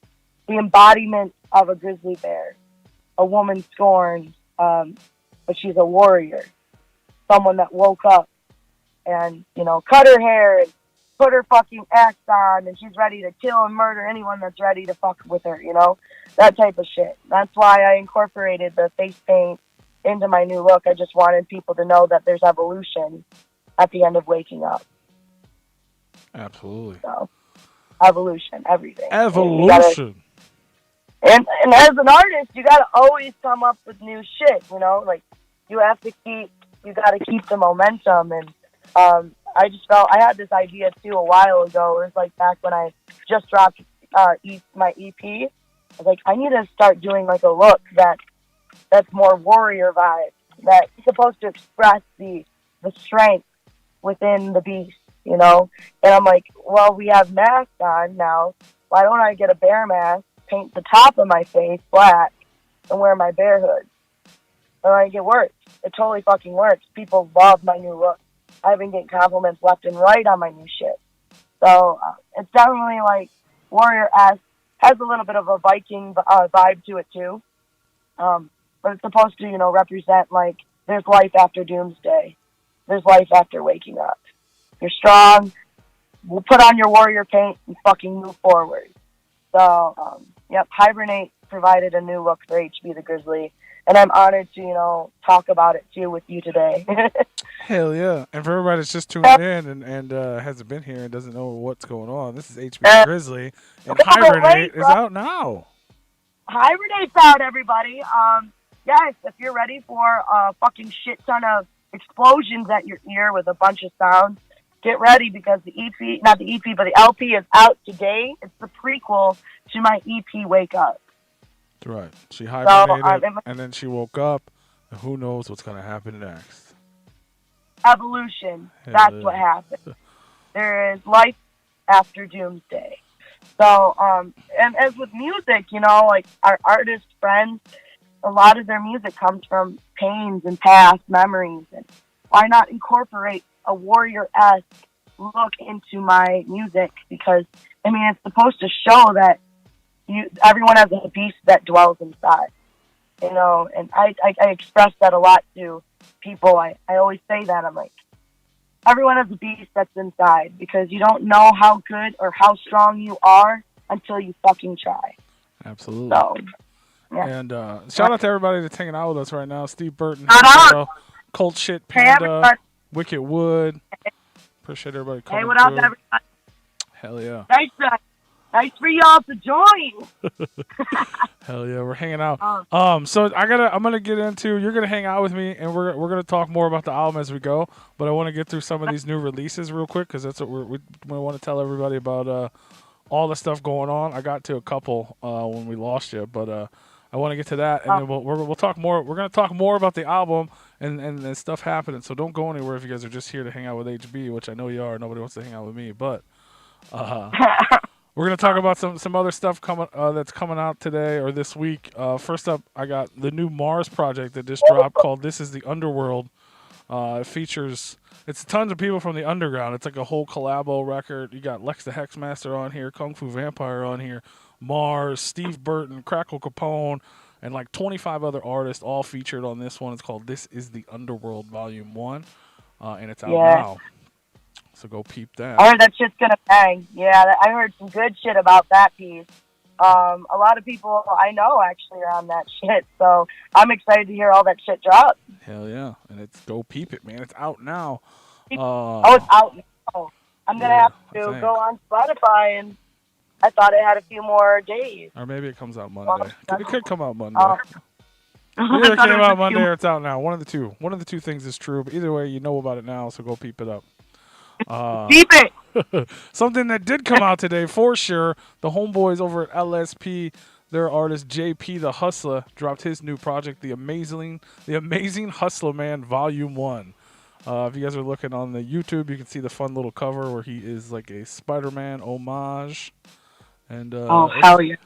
the embodiment of a grizzly bear, a woman scorned, but she's a warrior, someone that woke up and, you know, cut her hair and put her fucking axe on, and she's ready to kill and murder anyone that's ready to fuck with her, you know? That type of shit. That's why I incorporated the face paint into my new look. I just wanted people to know that there's evolution at the end of waking up. Absolutely. So, evolution, everything. Evolution. And as an artist, you gotta always come up with new shit, you know? Like, you gotta keep the momentum, and, I just felt I had this idea too a while ago. It was like back when I just dropped my EP. I was like, I need to start doing like a look that's more warrior vibe. That's supposed to express the strength within the beast, you know. And I'm like, well, we have masks on now. Why don't I get a bear mask, paint the top of my face black, and wear my bear hood? And like, it works. It totally fucking works. People love my new look. I've been getting compliments left and right on my new shit. So it's definitely like warrior-esque. Has a little bit of a Viking vibe to it too. But it's supposed to, you know, represent like there's life after doomsday. There's life after waking up. You're strong. We'll put on your warrior paint and fucking move forward. So, yep, Hibernate provided a new look for HB the GRIZZLY. And I'm honored to, you know, talk about it too with you today. Hell yeah. And for everybody that's just tuning in and hasn't been here and doesn't know what's going on, this is HB GRIZZLY, and Hibernate is out now. Hibernate's out, everybody. Yes, if you're ready for a fucking shit ton of explosions at your ear with a bunch of sounds, get ready because the EP, not the EP, but the LP is out today. It's the prequel to my EP, Wake Up. That's right. She hibernated, and then she woke up, and who knows what's going to happen next. Evolution. That's what happened. There is life after doomsday. So, and as with music, you know, like our artist friends, a lot of their music comes from pains and past memories. And why not incorporate a warrior-esque look into my music? Because, I mean, it's supposed to show that everyone has a beast that dwells inside, you know, and I express that a lot to people. I always say that. I'm like, everyone has a beast that's inside because you don't know how good or how strong you are until you fucking try. Absolutely. So, yeah. And shout out to everybody that's hanging out with us right now. Steve Burton, Cold Shit Panda, Wicked Wood. Appreciate everybody coming Hey, what up, everybody? Hell yeah. Nice for y'all to join. Hell yeah, we're hanging out. So I'm gonna get into. You're gonna hang out with me, and we're gonna talk more about the album as we go. But I want to get through some of these new releases real quick because that's what we want to tell everybody about. All the stuff going on. I got to a couple when we lost you, but I want to get to that, and then we'll talk more. We're gonna talk more about the album and stuff happening. So don't go anywhere if you guys are just here to hang out with HB, which I know you are. Nobody wants to hang out with me, but. We're going to talk about some other stuff that's coming out today or this week. First up, I got the new Mars project that just dropped called This Is the Underworld. It's tons of people from the underground. It's like a whole collabo record. You got Lex the Hexmaster on here, Kung Fu Vampire on here, Mars, Steve Burton, Crackle Capone, and like 25 other artists all featured on this one. It's called This Is the Underworld Volume 1. and it's out Yeah. now. So go peep that. I heard that shit's gonna bang. Yeah, I heard some good shit about that piece. A lot of people I know actually are on that shit, so I'm excited to hear all that shit drop. Hell yeah, and it's go peep it, man. It's out now. Oh, it's out now. I'm gonna have I to think. go on Spotify, and I thought it had a few more days. Or maybe it comes out Monday. It could come out Monday. Oh. Either I it thought came was a out few Monday or it's out now. One of the two. One of the two things is true. But either way, you know about it now, so go peep it up. Keep it. Something that did come out today for sure. The homeboys over at LSP, their artist JP the Hustler dropped his new project, The Amazing Hustler Man Volume 1. If you guys are looking on the YouTube, you can see the fun little cover where he is like a Spider-Man homage. And Oh, hell yeah.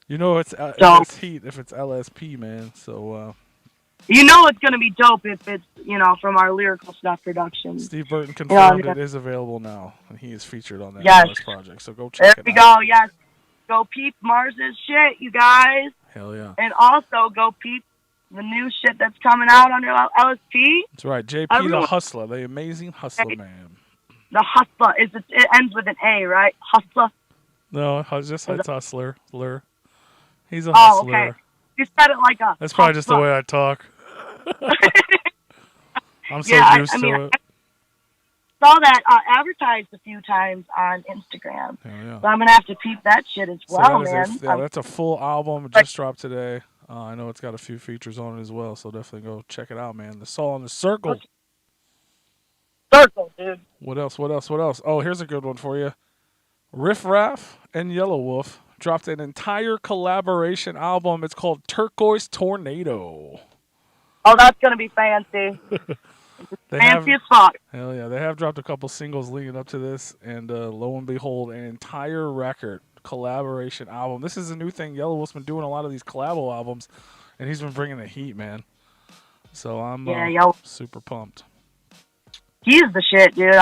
you know it's heat if it's LSP, man. So you know it's gonna be dope if it's, from our Lyrical Stuff production. Steve Burton confirmed it is available now, and he is featured on that Mars project. So go check it out. There we go. Yes, go peep Mars's shit, you guys. Hell yeah! And also go peep the new shit that's coming out under LSP. That's right, JP the Hustler, the Amazing Hustler Man. The Hustler it ends with an A, right? Hustler. No, it's Hustler. He's a hustler. Oh, okay. You said it like a. That's probably just the way I talk. I'm so used to it. I saw that advertised a few times on Instagram. Yeah. So I'm going to have to peep that shit as well, man. That's a full album. It just dropped today. I know it's got a few features on it as well, so definitely go check it out, man. The Song The Circle. Circle, dude. What else? Oh, here's a good one for you. Riff Raff and Yellow Wolf dropped an entire collaboration album. It's called Turquoise Tornado. Oh, that's going to be fancy. Fancy as fuck. Hell yeah. They have dropped a couple singles leading up to this, and lo and behold, an entire record collaboration album. This is a new thing. Yellow Wolf's been doing a lot of these collabo albums, and he's been bringing the heat, man. So I'm super pumped. He's the shit, dude.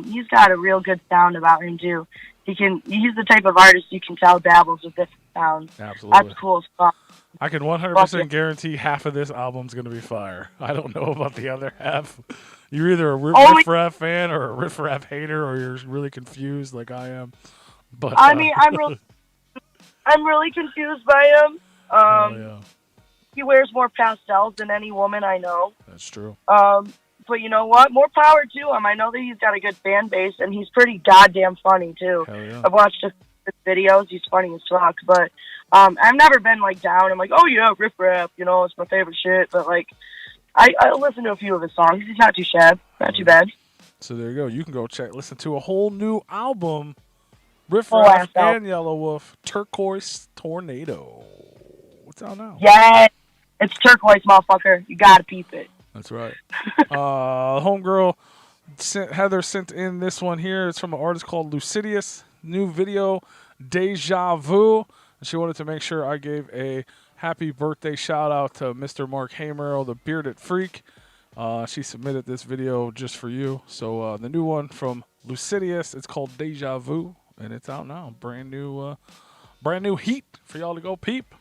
He's got a real good sound about him, too. He's the type of artist you can tell dabbles with different sounds. Absolutely. That's cool as fuck. I can 100% guarantee half of this album's going to be fire. I don't know about the other half. You're either a Riff Raff fan or a Riff Raff hater, or you're really confused like I am. But I'm really confused by him. He wears more pastels than any woman I know. That's true. But you know what? More power to him. I know that he's got a good fan base, and he's pretty goddamn funny, too. Hell yeah. I've watched his videos. He's funny as fuck. But I've never been, down. I'm like, oh, yeah, Riff Raff, it's my favorite shit. But, I listen to a few of his songs. He's not too not too bad. So there you go. You can go listen to a whole new album. Riff Raff and Yellow Wolf, Turquoise Tornado. What's out now? Yeah, it's turquoise, motherfucker. You gotta peep it. That's right. Homegirl Heather sent in this one here. It's from an artist called Lucidius. New video, Deja Vu. She wanted to make sure I gave a happy birthday shout out to Mr. Mark Hamer, the bearded freak. She submitted this video just for you. So the new one from Lucidius, it's called Deja Vu, and it's out now. Brand new heat for y'all to go peep.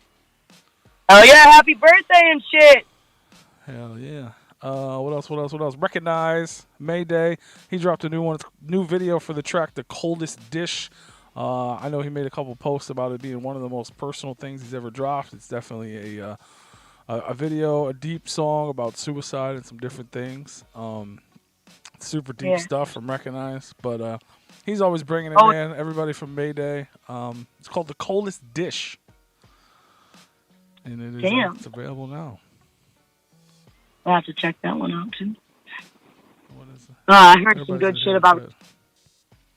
Oh yeah, happy birthday and shit. Hell yeah. What else? Recognize Mayday. He dropped a new video for the track The Coldest Dish. I know he made a couple posts about it being one of the most personal things he's ever dropped. It's definitely a video, a deep song about suicide and some different things. Super deep stuff from Recognize, but he's always bringing it in. Everybody from Mayday. It's called The Coldest Dish, and it's available now. I'll have to check that one out, too. What is it? I heard some good shit about it.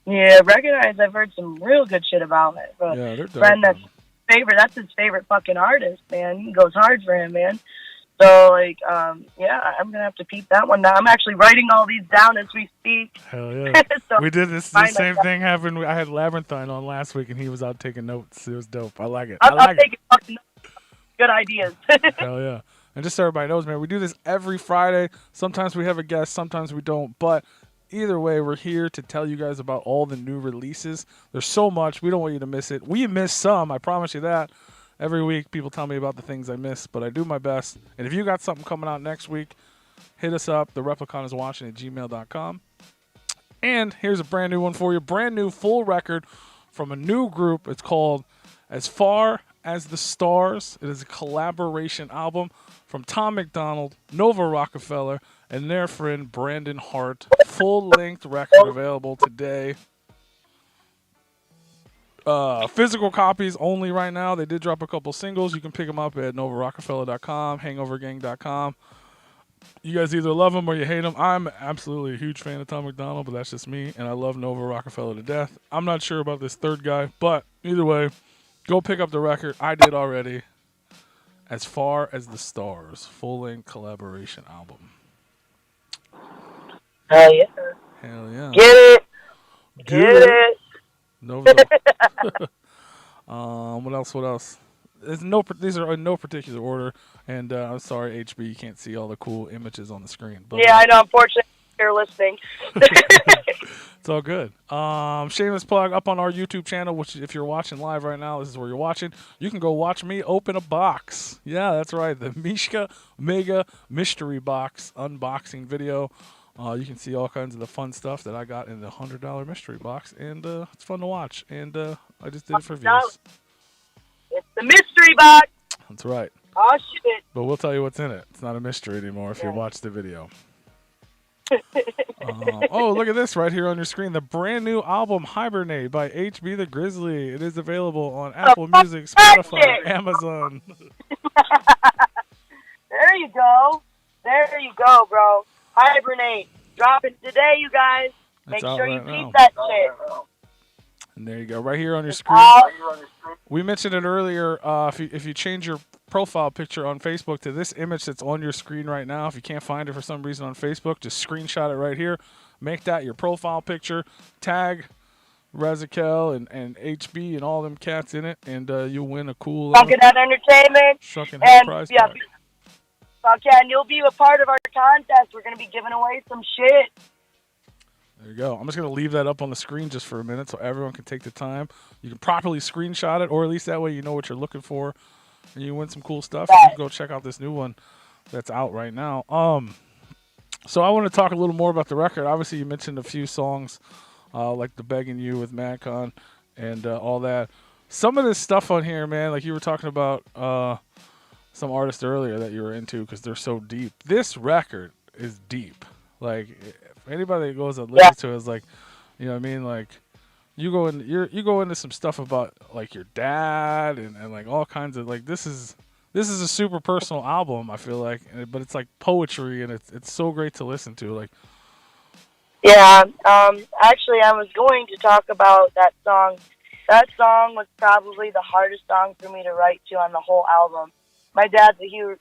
Yeah, Recognize, I've heard some real good shit about it. But yeah, they're dope. Friend, that's his favorite fucking artist, man. He goes hard for him, man. So, I'm going to have to peep that one now. I'm actually writing all these down as we speak. Hell yeah. So we did this. The same thing happened. I had Labyrinthine on last week, and he was out taking notes. It was dope. I like it. I'm taking fucking notes. Good ideas. Hell yeah. And just so everybody knows, man, we do this every Friday. Sometimes we have a guest, sometimes we don't. But either way, we're here to tell you guys about all the new releases. There's so much. We don't want you to miss it. We miss some. I promise you that. Every week, people tell me about the things I miss, but I do my best. And if you got something coming out next week, hit us up, Therepliconiswatching at gmail.com. And here's a brand new one for you. Brand new full record from a new group. It's called As Far as the Stars. It is a collaboration album from Tom McDonald, Nova Rockefeller, and their friend Brandon Hart. Full-length record available today. Physical copies only right now. They did drop a couple singles. You can pick them up at novarockefeller.com, hangovergang.com. You guys either love them or you hate them. I'm absolutely a huge fan of Tom McDonald, but that's just me, and I love Nova Rockefeller to death. I'm not sure about this third guy, but either way, go pick up the record. I did already. As Far as the Stars, full-length collaboration album. Hell yeah. Hell yeah. Get it. Get it. Nova. What else? What else? These are in no particular order, and I'm sorry, HB, you can't see all the cool images on the screen. But, yeah, I know. Unfortunately, you're listening. It's all good. Shameless plug up on our YouTube channel, which if you're watching live right now, this is where you're watching. You can go watch me open a box. Yeah, that's right. The Mishka Mega Mystery Box unboxing video. You can see all kinds of the fun stuff that I got in the $100 mystery box, and it's fun to watch. And I just did it for views. It's the mystery box. That's right. Oh, shit. But we'll tell you what's in it. It's not a mystery anymore if you watch the video. Oh, look at this right here on your screen. The brand new album Hibernate by HB the Grizzly. It is available on Apple Music, Spotify, Amazon. There you go. There you go, bro. Hibernate. Dropping today, you guys. Make sure you keep that shit. And there you go. Right here on your screen. We mentioned it earlier. If you change your profile picture on Facebook to this image that's on your screen right now, if you can't find it for some reason on Facebook, just screenshot it right here. Make that your profile picture. Tag Razakel and HB and all them cats in it, and you'll win a cool Shucking-Head Entertainment. Shucking-Head prize pack. Fuck yeah, and you'll be a part of our contest. We're going to be giving away some shit. There you go. I'm just going to leave that up on the screen just for a minute so everyone can take the time. You can properly screenshot it, or at least that way you know what you're looking for, and you win some cool stuff. You can go check out this new one that's out right now. So I want to talk a little more about the record. Obviously, you mentioned a few songs like The Begging You with Madcon and all that. Some of this stuff on here, man, like you were talking about some artists earlier that you were into because they're so deep. This record is deep. Like, anybody that goes and listens to it is like, you know what I mean? Like, you go into some stuff about like your dad and like all kinds of like this is a super personal album. I feel like, but it's like poetry and it's so great to listen to. Like, yeah. Actually, I was going to talk about that song. That song was probably the hardest song for me to write to on the whole album. My dad's a huge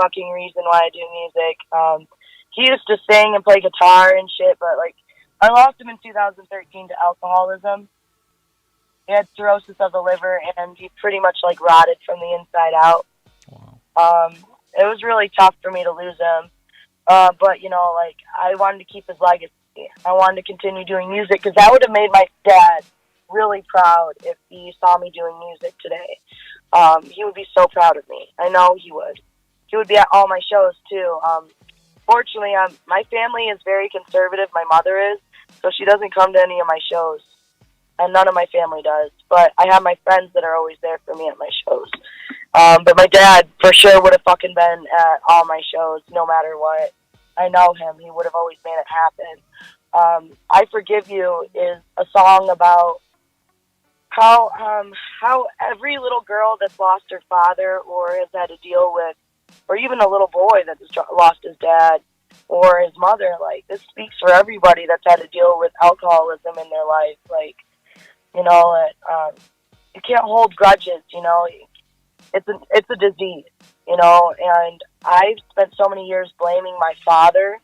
fucking reason why I do music. He used to sing and play guitar and shit, but like I lost him in 2013 to alcoholism. He had cirrhosis of the liver, and he pretty much like rotted from the inside out. wow. It was really tough for me to lose him, but you know, like I wanted to keep his legacy. I wanted to continue doing music because that would have made my dad really proud if he saw me doing music today. He would be so proud of me. I know he would. He would be at all my shows too. Fortunately, my family is very conservative. My mother is, so she doesn't come to any of my shows, and none of my family does. But I have my friends that are always there for me at my shows. But my dad, for sure, would have fucking been at all my shows, no matter what. I know him. He would have always made it happen. I Forgive You is a song about how every little girl that's lost her father or has had to deal with, or even a little boy that has lost his dad or his mother, like, this speaks for everybody that's had to deal with alcoholism in their life. Like, you know, you can't hold grudges, you know. It's a disease, you know, and I've spent so many years blaming my father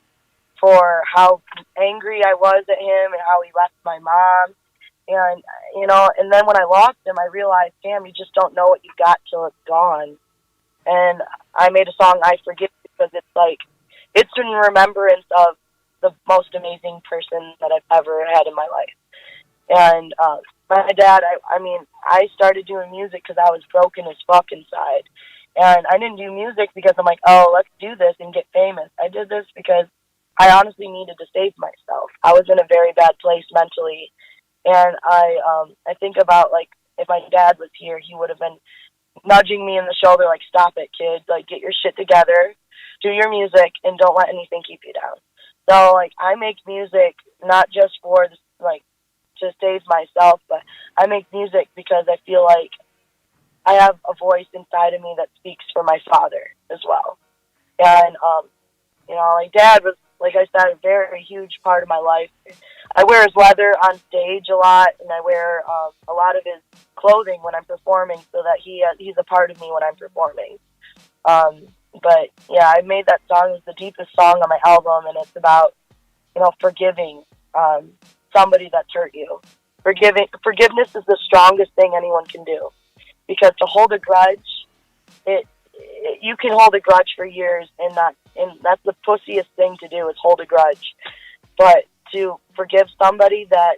for how angry I was at him and how he left my mom. And, you know, and then when I lost him, I realized, damn, you just don't know what you got till it's gone. And I made a song, I Forgive You, because it's like, it's in remembrance of the most amazing person that I've ever had in my life. And my dad, I mean, I started doing music because I was broken as fuck inside. And I didn't do music because I'm like, oh, let's do this and get famous. I did this because I honestly needed to save myself. I was in a very bad place mentally, and I think about, like, if my dad was here, he would have been nudging me in the shoulder, like, stop it, kid, like, get your shit together, do your music, and don't let anything keep you down. So, like, I make music not just for, like, to save myself, but I make music because I feel like I have a voice inside of me that speaks for my father as well. And, you know, my dad was, like I said, a very huge part of my life. I wear his leather on stage a lot, and I wear a lot of his clothing when I'm performing, so that he's a part of me when I'm performing. But yeah, I made that song. It's the deepest song on my album, and it's about, you know, forgiving somebody that's hurt you. Forgiveness is the strongest thing anyone can do, because to hold a grudge, you can hold a grudge for years, and that's the pussiest thing to do, is hold a grudge. But to forgive somebody that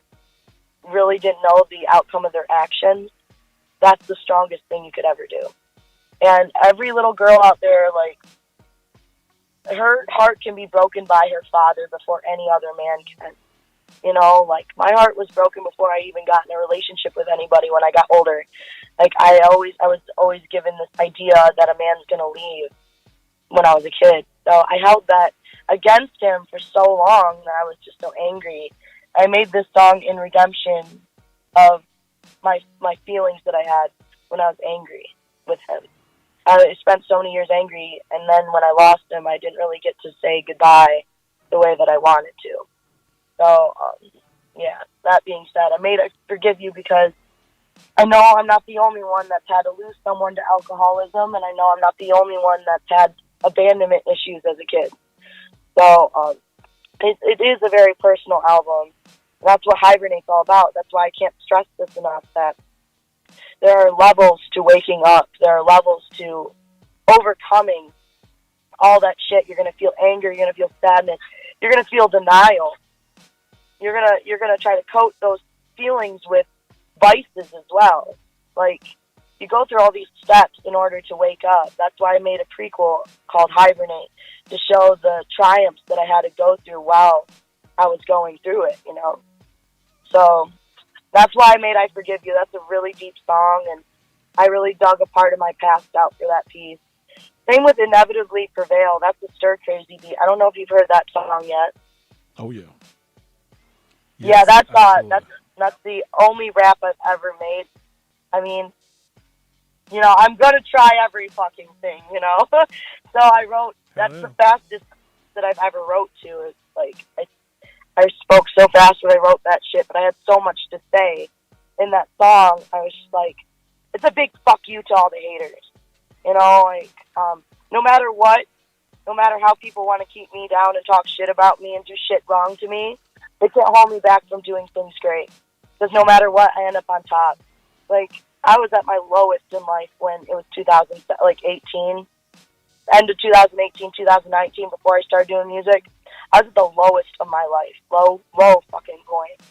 really didn't know the outcome of their actions, that's the strongest thing you could ever do. And every little girl out there, like, her heart can be broken by her father before any other man can. You know, like, my heart was broken before I even got in a relationship with anybody when I got older. Like, I was always given this idea that a man's gonna leave when I was a kid. So I held that against him for so long that I was just so angry. I made this song in redemption of my feelings that I had when I was angry with him. I spent so many years angry, and then when I lost him, I didn't really get to say goodbye the way that I wanted to. So, yeah, that being said, I forgive you because I know I'm not the only one that's had to lose someone to alcoholism, and I know I'm not the only one that's had abandonment issues as a kid. So, it is a very personal album. That's what Hibernate's all about. That's why I can't stress this enough, that there are levels to waking up. There are levels to overcoming all that shit. You're going to feel anger. You're going to feel sadness. You're going to feel denial. You're gonna try to coat those feelings with vices as well. Like, you go through all these steps in order to wake up. That's why I made a prequel called Hibernate, to show the triumphs that I had to go through while I was going through it, you know. So that's why I made I Forgive You. That's a really deep song, and I really dug a part of my past out for that piece. Same with Inevitably Prevail. That's a stir crazy beat. I don't know if you've heard that song yet. Oh, yeah. Yes, yeah, that's the only rap I've ever made. I mean, you know, I'm gonna try every fucking thing, you know. So I wrote. That's the fastest that I've ever wrote to. It's like I spoke so fast when I wrote that shit, but I had so much to say in that song. I was just like, it's a big fuck you to all the haters, you know. Like, no matter what, no matter how people want to keep me down and talk shit about me and do shit wrong to me, they can't hold me back from doing things great. Because no matter what, I end up on top. Like, I was at my lowest in life when it was 18, end of 2018, 2019, before I started doing music. I was at the lowest of my life. Low fucking point.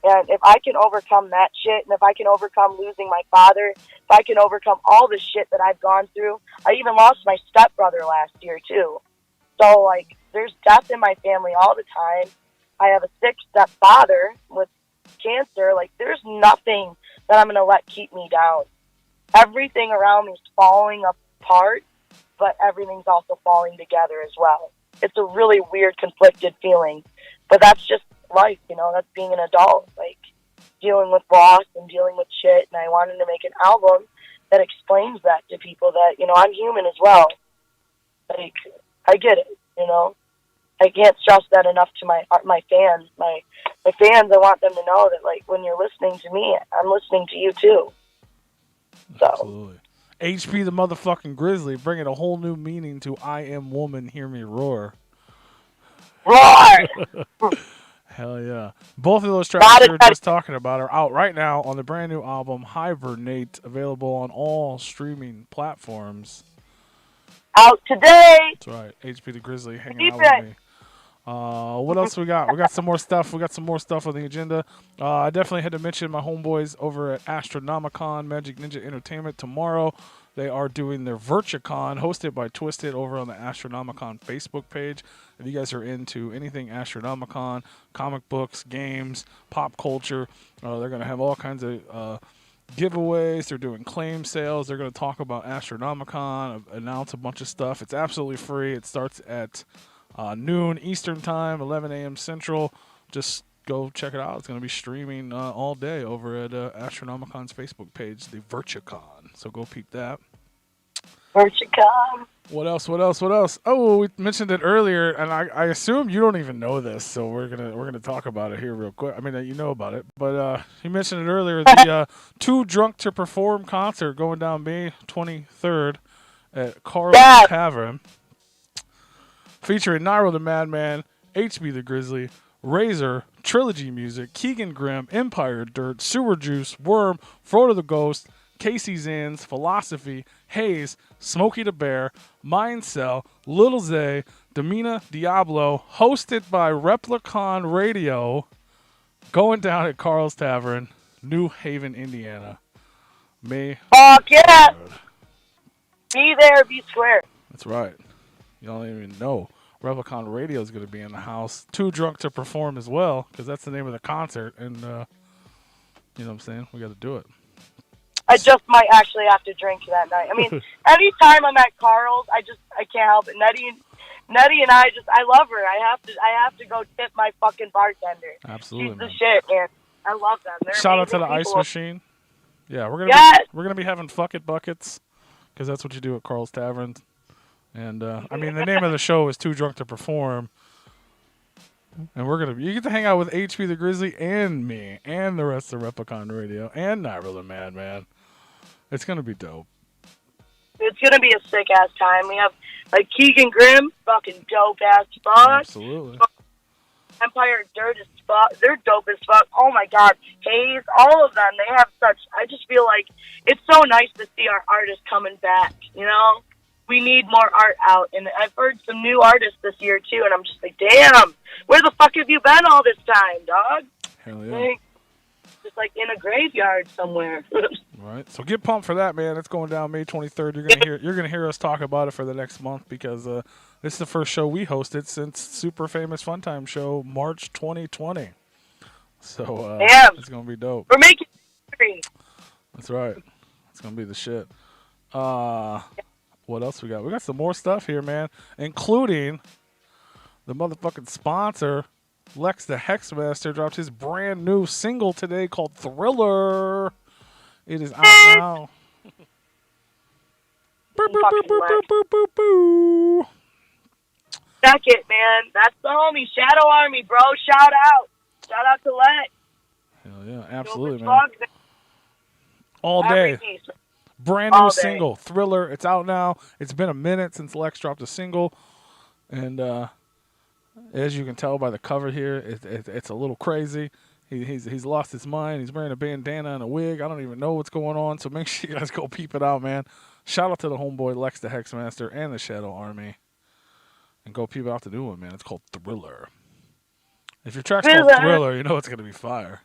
And if I can overcome that shit, and if I can overcome losing my father, if I can overcome all the shit that I've gone through, I even lost my stepbrother last year, too. So, like, there's death in my family all the time. I have a sick stepfather with cancer. Like, there's nothing that I'm going to let keep me down. Everything around me is falling apart, but everything's also falling together as well. It's a really weird, conflicted feeling. But that's just life, you know? That's being an adult, like, dealing with loss and dealing with shit. And I wanted to make an album that explains that to people, that, you know, I'm human as well. Like, I get it, you know? I can't stress that enough to my fans. My fans, I want them to know that, like, when you're listening to me, I'm listening to you too. So. Absolutely. HP the motherfucking Grizzly, bringing a whole new meaning to I Am Woman, Hear Me Roar. Roar! Hell yeah. Both of those tracks we were just talking about are out right now on the brand new album Hibernate, available on all streaming platforms. Out today! That's right. HP the Grizzly hanging out with me. What else we got? We got some more stuff. We got some more stuff on the agenda. I definitely had to mention my homeboys over at Astronomicon, Magic Ninja Entertainment tomorrow. They are doing their Virtucon, hosted by Twisted, over on the Astronomicon Facebook page. If you guys are into anything Astronomicon, comic books, games, pop culture, they're going to have all kinds of giveaways. They're doing claim sales. They're going to talk about Astronomicon, announce a bunch of stuff. It's absolutely free. It starts at noon Eastern Time, 11 a.m. Central. Just go check it out. It's going to be streaming all day over at Astronomicon's Facebook page, the Virtucon. So go peep that. Virtucon. What else? Oh, we mentioned it earlier, and I assume you don't even know this, so we're gonna talk about it here real quick. I mean, you know about it, but you mentioned it earlier. The Too Drunk to Perform concert going down May 23rd at Carl's Tavern, featuring Nairo the Madman, HB the Grizzly, Razor, Trilogy Music, Keegan Grimm, Empire Dirt, Sewer Juice, Worm, Frodo the Ghost, Casey Zans, Philosophy, Hayes, Smokey the Bear, Mindcell, Little Zay, Domina Diablo, hosted by Replicon Radio, going down at Carl's Tavern, New Haven, Indiana. May. Fuck yeah! Be there, be square. That's right. You don't even know. Replicon Radio is going to be in the house. Too Drunk to Perform as well, because that's the name of the concert. And, you know what I'm saying? We got to do it. I just might actually have to drink that night. I mean, anytime I'm at Carl's, I can't help it. Nettie and I love her. I have to go tip my fucking bartender. Absolutely, she's the shit, man. I love them. They're Shout out to the people. ice machine. Yeah, we're gonna be having fuck it buckets, because that's what you do at Carl's Tavern. And I mean, the name of the show is Too Drunk to Perform. And you get to hang out with HB the Grizzly and me and the rest of Replicon Radio and Nairo the Madman. It's going to be dope. It's going to be a sick-ass time. We have, like, Keegan Grimm, fucking dope-ass fuck. Absolutely. Empire Dirt is fuck. They're dope as fuck. Oh, my God. Hayes, all of them. They have such... I just feel like it's so nice to see our artists coming back, you know? We need more art out. And I've heard some new artists this year, too, and I'm just like, damn, where the fuck have you been all this time, dog? Hell yeah. Like, just like in a graveyard somewhere. Right. So get pumped for that, man. It's going down May 23rd. You're gonna hear us talk about it for the next month, because this is the first show we hosted since Super Famous Fun Time Show March 2020. So it's gonna be dope. We're making history. That's right. It's gonna be the shit. What else we got? We got some more stuff here, man, including the motherfucking sponsor. Lex the Hexmaster dropped his brand new single today called Thriller. It is out now. Check it, man. That's the homie. Shadow Army, bro. Shout out. Shout out to Lex. Hell yeah. Absolutely, man. All day. Brand new single, Thriller. It's out now. It's been a minute since Lex dropped a single. And as you can tell by the cover here, it's a little crazy. He's lost his mind. He's wearing a bandana and a wig. I don't even know what's going on. So make sure you guys go peep it out, man. Shout out to the homeboy Lex the Hexmaster and the Shadow Army. And go peep out the new one, man. It's called Thriller. If your track's called Thriller, you know it's going to be fire.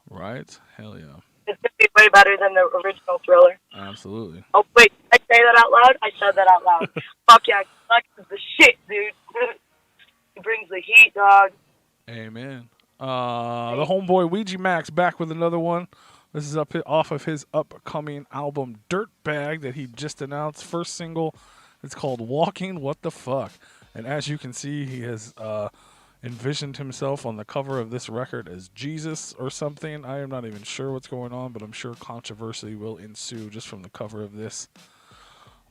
Right? Hell yeah. It's going to be way better than the original Thriller. Absolutely. Oh, wait. Did I say that out loud? I said that out loud. Fuck yeah. Lex is the shit, dude. He brings the heat, dog. Amen. The homeboy Ouija Max back with another one. This is off of his upcoming album Dirtbag that he just announced. First single. It's called Walking What the Fuck. And as you can see, he has envisioned himself on the cover of this record as Jesus or something. I am not even sure what's going on, but I'm sure controversy will ensue just from the cover of this.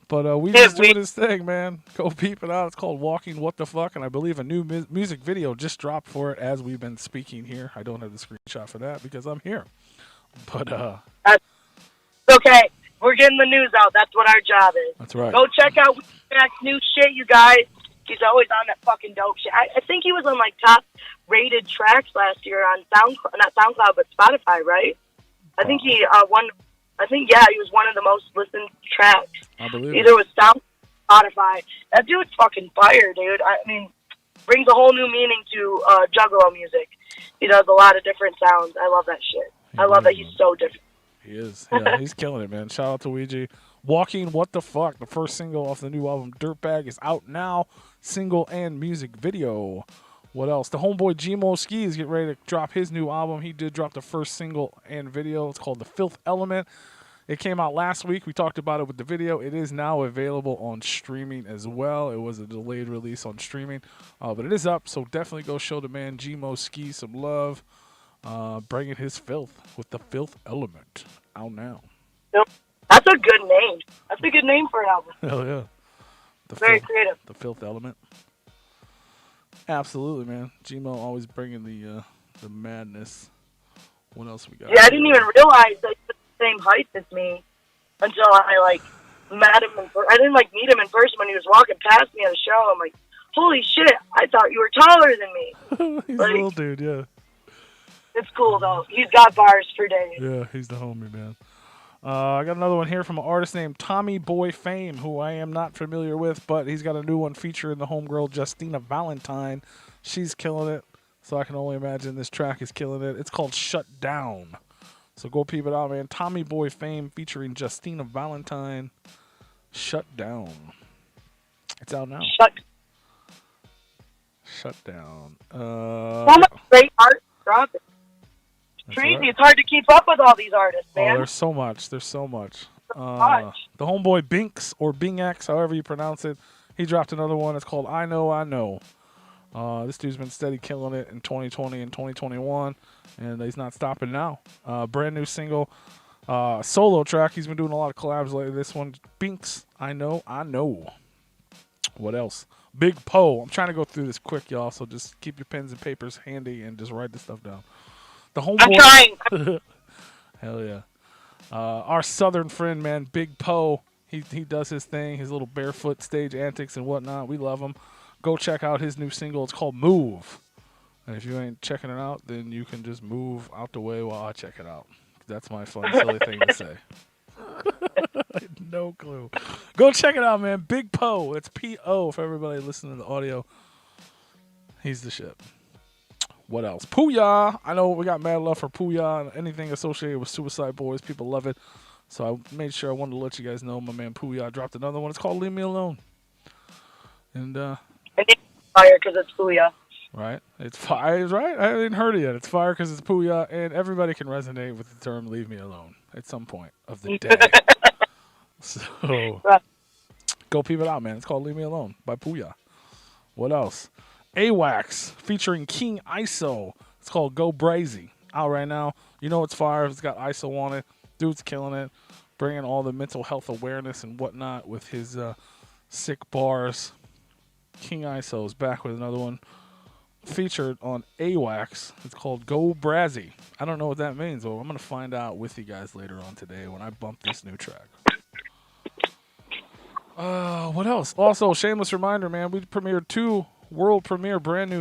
But we just doing his thing, man. Go peep it out. It's called Walking What the Fuck, and I believe a new music video just dropped for it as we've been speaking here. I don't have the screenshot for that because I'm here. But okay. We're getting the news out. That's what our job is. That's right. Go check out Mac's new shit, you guys. He's always on that fucking dope shit. I think he was on like top rated tracks last year on not SoundCloud, but Spotify, right? I think he won. I think, yeah, he was one of the most listened tracks. I believe Either it was Spotify. That dude's fucking fire, dude. I mean, brings a whole new meaning to Juggalo music. He does a lot of different sounds. I love that shit. I love that he's so different. He is. Yeah, he's killing it, man. Shout out to Ouija. Walking What the Fuck, the first single off the new album Dirtbag, is out now. Single and music video. What else? The homeboy Gmo Ski is getting ready to drop his new album. He did drop the first single and video. It's called The Filth Element. It came out last week. We talked about it with the video. It is now available on streaming as well. It was a delayed release on streaming, but it is up. So definitely go show the man Gmo Ski some love. Bringing his filth with The Filth Element out now. Yep. That's a good name. That's a good name for an album. Hell yeah. Very creative. The Filth Element. Absolutely, man. Gmo always bringing the madness. What else we got? Yeah, I didn't even realize that he was the same height as me until I met him. I didn't meet him in person when he was walking past me on the show. I'm like, holy shit! I thought you were taller than me. He's a little dude, yeah. It's cool though. He's got bars for days. Yeah, he's the homie, man. I got another one here from an artist named Tommy Boy Fame, who I am not familiar with, but he's got a new one featuring the homegirl Justina Valentine. She's killing it, so I can only imagine this track is killing it. It's called Shut Down. So go peep it out, man. Tommy Boy Fame featuring Justina Valentine. Shut Down. It's out now. Shut Down. So much great art dropping. Crazy. Right. It's hard to keep up with all these artists, man. Oh, there's so much. The homeboy Binks, or Bingx, however you pronounce it, he dropped another one. It's called I Know, I Know. This dude's been steady killing it in 2020 and 2021, and he's not stopping now. Brand new single, solo track. He's been doing a lot of collabs lately. This one, Binks, I Know, I Know. What else? Big Poe. I'm trying to go through this quick, y'all, so just keep your pens and papers handy and just write this stuff down. The homeboy. I'm trying. Hell yeah. Our southern friend, man, Big Poe. He does his thing, his little barefoot stage antics and whatnot. We love him. Go check out his new single. It's called Move. And if you ain't checking it out, then you can just move out the way while I check it out. That's my fun, silly thing to say. No clue. Go check it out, man. Big Poe. It's P-O for everybody listening to the audio. He's the shit. What else? Pooya. I know we got mad love for Pooya and anything associated with Suicide Boys. People love it. So I made sure I wanted to let you guys know my man Pooya dropped another one. It's called Leave Me Alone. And it's fire because it's Pooya. Right. It's fire, right? I haven't heard it yet. It's fire because it's Pooya, and everybody can resonate with the term Leave Me Alone at some point of the day. So go peep it out, man. It's called Leave Me Alone by Pooya. What else? AWAX featuring King ISO. It's called Go Brazy. Out right now. You know it's fire. It's got ISO on it. Dude's killing it. Bringing all the mental health awareness and whatnot with his sick bars. King ISO is back with another one featured on AWAX. It's called Go Brazy. I don't know what that means, but I'm going to find out with you guys later on today when I bump this new track. What else? Also, shameless reminder, man. We premiered 2 world premiere brand new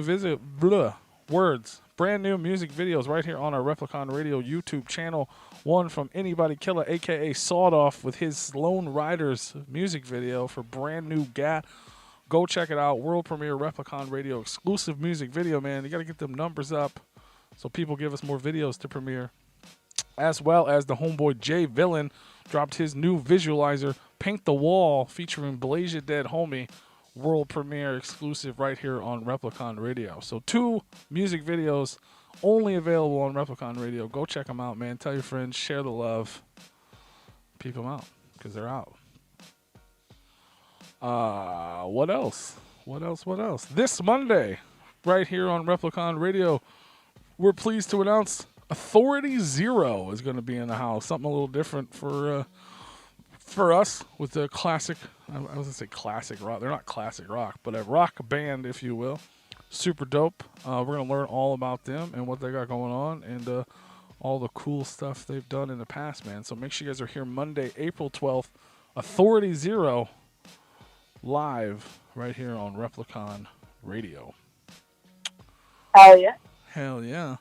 brand new music videos right here on our Replicon Radio YouTube channel. One from Anybody Killer, aka Sawed Off, with his Lone Riders music video for brand new GAT. Go check it out. World premiere Replicon Radio exclusive music video, man. You got to get them numbers up so people give us more videos to premiere. As well as the homeboy Jay Villain dropped his new visualizer, Paint the Wall, featuring Blaze Your Dead Homie. World premiere exclusive right here on Replicon Radio. So 2 music videos only available on Replicon Radio. Go check them out, man. Tell your friends, share the love. Peep them out because they're out. What else? This Monday, right here on Replicon Radio, we're pleased to announce Authority Zero is going to be in the house. Something a little different for us with the classic, I was going to say classic rock. They're not classic rock, but a rock band, if you will. Super dope. We're going to learn all about them and what they got going on and all the cool stuff they've done in the past, man. So make sure you guys are here Monday, April 12th. Authority Zero live right here on Replicon Radio. Hell yeah. Hell yeah.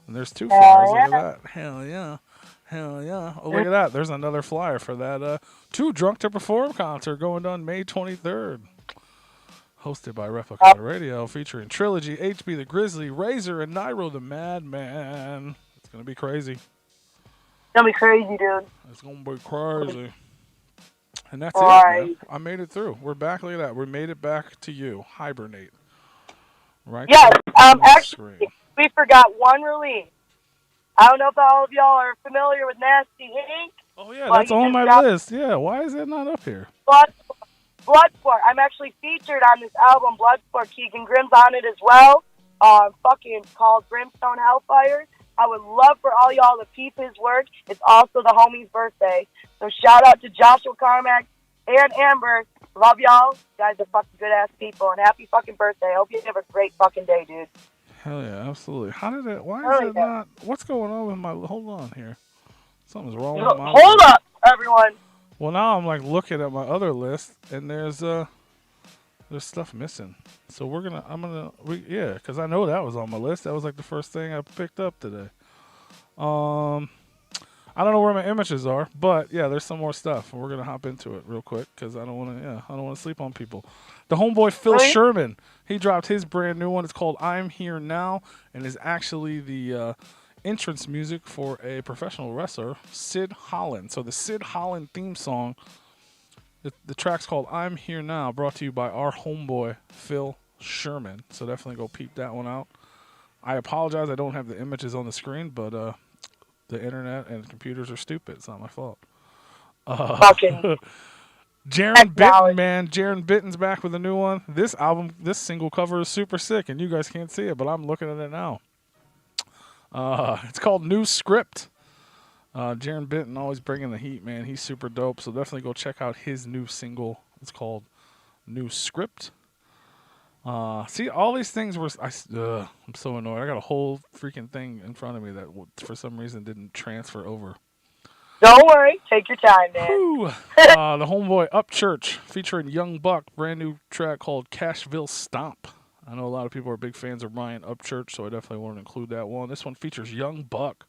And there's 2 flyers. Look at that. Hell yeah. Hell yeah. Oh, look at that. There's another flyer for that 2 Drunk to Perform concert going on May 23rd. Hosted by Replicon Radio, featuring Trilogy, HB the Grizzly, Razor, and Nairo the Madman. It's going to be crazy. gonna be crazy, dude. It's gonna be crazy. And that's All it, right. man. I made it through. We're back. Look at that. We made it back to you. Hibernate. Right. Yes. on the Actually, screen. we forgot one release. I don't know if all of y'all are familiar with Nasty Hank. Oh yeah, Well, that's he on just my dropped list. Yeah. Why is it not up here? Bloodsport. I'm actually featured on this album, Bloodsport. Keegan Grimm's on it as well. Fucking called Brimstone Hellfire. I would love for all y'all to peep his work. It's also the homie's birthday. So shout out to Joshua Carmack and Amber. Love y'all. You guys are fucking good ass people. And happy fucking birthday. I hope you have a great fucking day, dude. Hell yeah, absolutely. How did it? Why is it not? What's going on with my? Hold on here. Something's wrong with my. Hold up, everyone. Well, now I'm like looking at my other list, and there's stuff missing. So yeah, because I know that was on my list. That was like the first thing I picked up today. I don't know where my images are, but yeah, there's some more stuff, and we're gonna hop into it real quick because I don't want to sleep on people. The homeboy Phil Sherman, he dropped his brand new one. It's called "I'm Here Now" and is actually the entrance music for a professional wrestler, Sid Holland. So the Sid Holland theme song, the track's called "I'm Here Now," brought to you by our homeboy Phil Sherman. So definitely go peep that one out. I apologize, I don't have the images on the screen, but the internet and computers are stupid. It's not my fault. Fucking Jaron Bitton, man. Jaron Bitton's back with a new one. This single cover is super sick, and you guys can't see it, but I'm looking at it now. It's called New Script. Jaron Bitton always bringing the heat, man. He's super dope, so definitely go check out his new single. It's called New Script. See, all these things were... I'm so annoyed. I got a whole freaking thing in front of me that for some reason didn't transfer over. Don't worry. Take your time, man. The homeboy Upchurch featuring Young Buck. Brand new track called Cashville Stomp. I know a lot of people are big fans of Ryan Upchurch, so I definitely want to include that one. This one features Young Buck.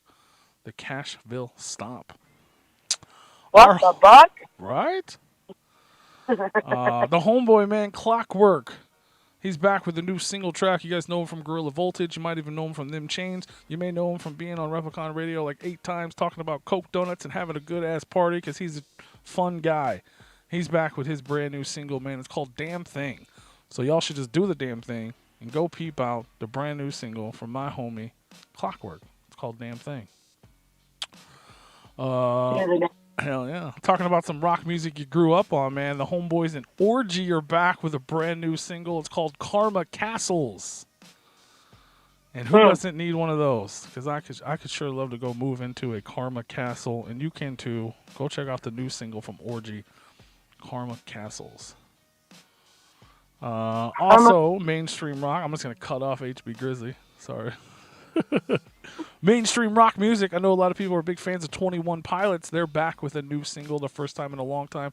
The Cashville Stomp. What the buck? Right? The homeboy, man, Clockwork. He's back with a new single track. You guys know him from Gorilla Voltage. You might even know him from Them Chains. You may know him from being on Replicon Radio like 8 times, talking about Coke Donuts and having a good-ass party because he's a fun guy. He's back with his brand new single, man. It's called Damn Thing. So y'all should just do the damn thing and go peep out the brand new single from my homie, Clockwork. It's called Damn Thing. Hell yeah. Talking about some rock music you grew up on, man. The homeboys in Orgy are back with a brand new single. It's called Karma Castles. And who doesn't need one of those? Because I could sure love to go move into a Karma Castle, and you can too. Go check out the new single from Orgy, Karma Castles. Also, mainstream rock. I'm just going to cut off HB Grizzly. Sorry. Mainstream rock music. I know a lot of people are big fans of 21 Pilots. They're back with a new single, the first time in a long time.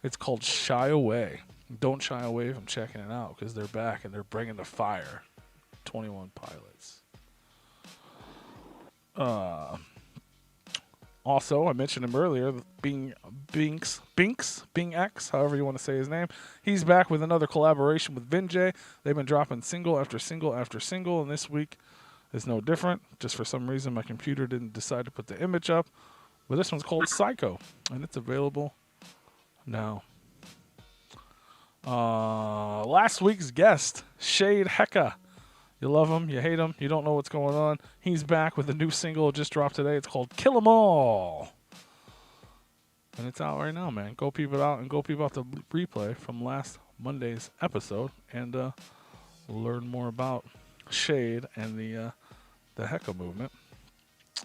It's called Shy Away. Don't shy away from checking it out because they're back and they're bringing the fire. 21 Pilots. Also, I mentioned him earlier, Bing X, however you want to say his name. He's back with another collaboration with Vinjay. They've been dropping single after single after single, and this week is no different. Just for some reason, my computer didn't decide to put the image up. But this one's called Psycho, and it's available now. Last week's guest, Shade Hecka. You love him, you hate him, you don't know what's going on. He's back with a new single just dropped today. It's called Kill 'Em All. And it's out right now, man. Go peep it out and go peep out the replay from last Monday's episode and learn more about Shade and the Hecka movement.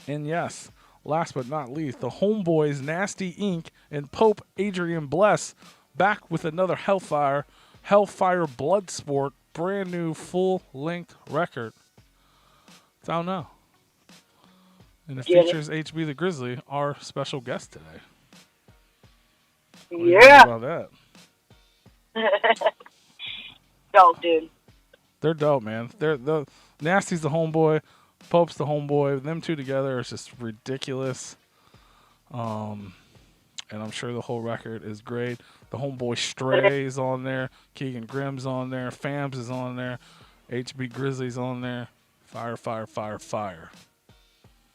And yes, last but not least, the homeboys Nasty Inc. and Pope Adrian Bless back with another Hellfire Bloodsport, brand new full-length record. It's out now. And it features HB the Grizzly, our special guest today. What do you think about that? Dope, dude. They're dope, man. The Nasty's the homeboy, Pope's the homeboy. Them two together is just ridiculous. And I'm sure the whole record is great. The homeboy Stray is on there. Keegan Grimm's on there. Fams is on there. HB Grizzly's on there. Fire, fire, fire, fire.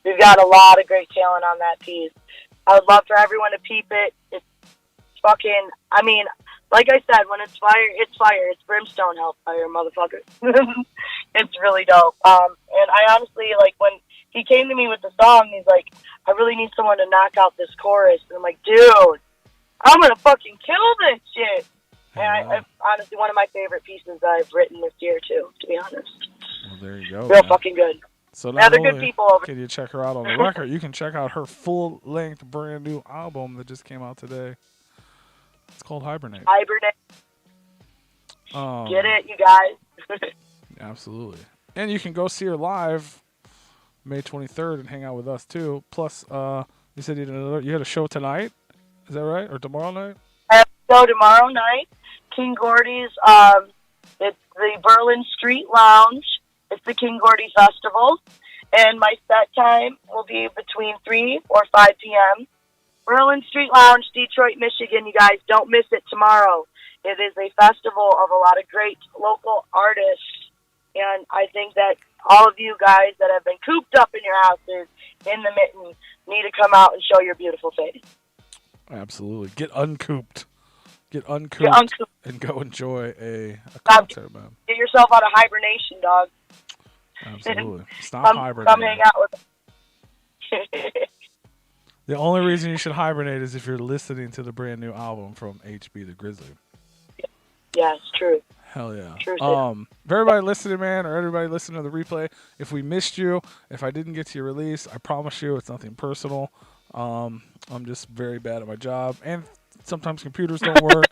We've got a lot of great talent on that piece. I would love for everyone to peep it. It's fucking, I mean, like I said, when it's fire, it's fire. It's brimstone hellfire, motherfucker. It's really dope. And I honestly, like, when he came to me with the song, he's like, I really need someone to knock out this chorus. And I'm like, dude, I'm going to fucking kill this shit. And I honestly, one of my favorite pieces that I've written this year, too, to be honest. Well, there you go. Real fucking good. So yeah, they're good people over can you check her out on the record, you can check out her full-length brand new album that just came out today. It's called Hibernate. Hibernate. Get it, you guys. Absolutely. And you can go see her live May 23rd and hang out with us, too. Plus, you said you had a show tonight. Is that right? Or tomorrow night? I have a show tomorrow night. King Gordy's, it's the Berlin Street Lounge. It's the King Gordy Festival, and my set time will be between 3 or 5 p.m. Berlin Street Lounge, Detroit, Michigan. You guys don't miss it tomorrow. It is a festival of a lot of great local artists, and I think that all of you guys that have been cooped up in your houses in the mitten need to come out and show your beautiful face. Absolutely. Get uncooped. Get uncooped and go enjoy a concert, man. Get yourself out of hibernation, dog. Absolutely. Stop hibernating. Come hang out with us. The only reason you should hibernate is if you're listening to the brand new album from HB the Grizzly. Yes, true. Hell yeah. True. For everybody listening, man, or everybody listening to the replay, if we missed you, if I didn't get to your release, I promise you it's nothing personal. I'm just very bad at my job, and sometimes computers don't work.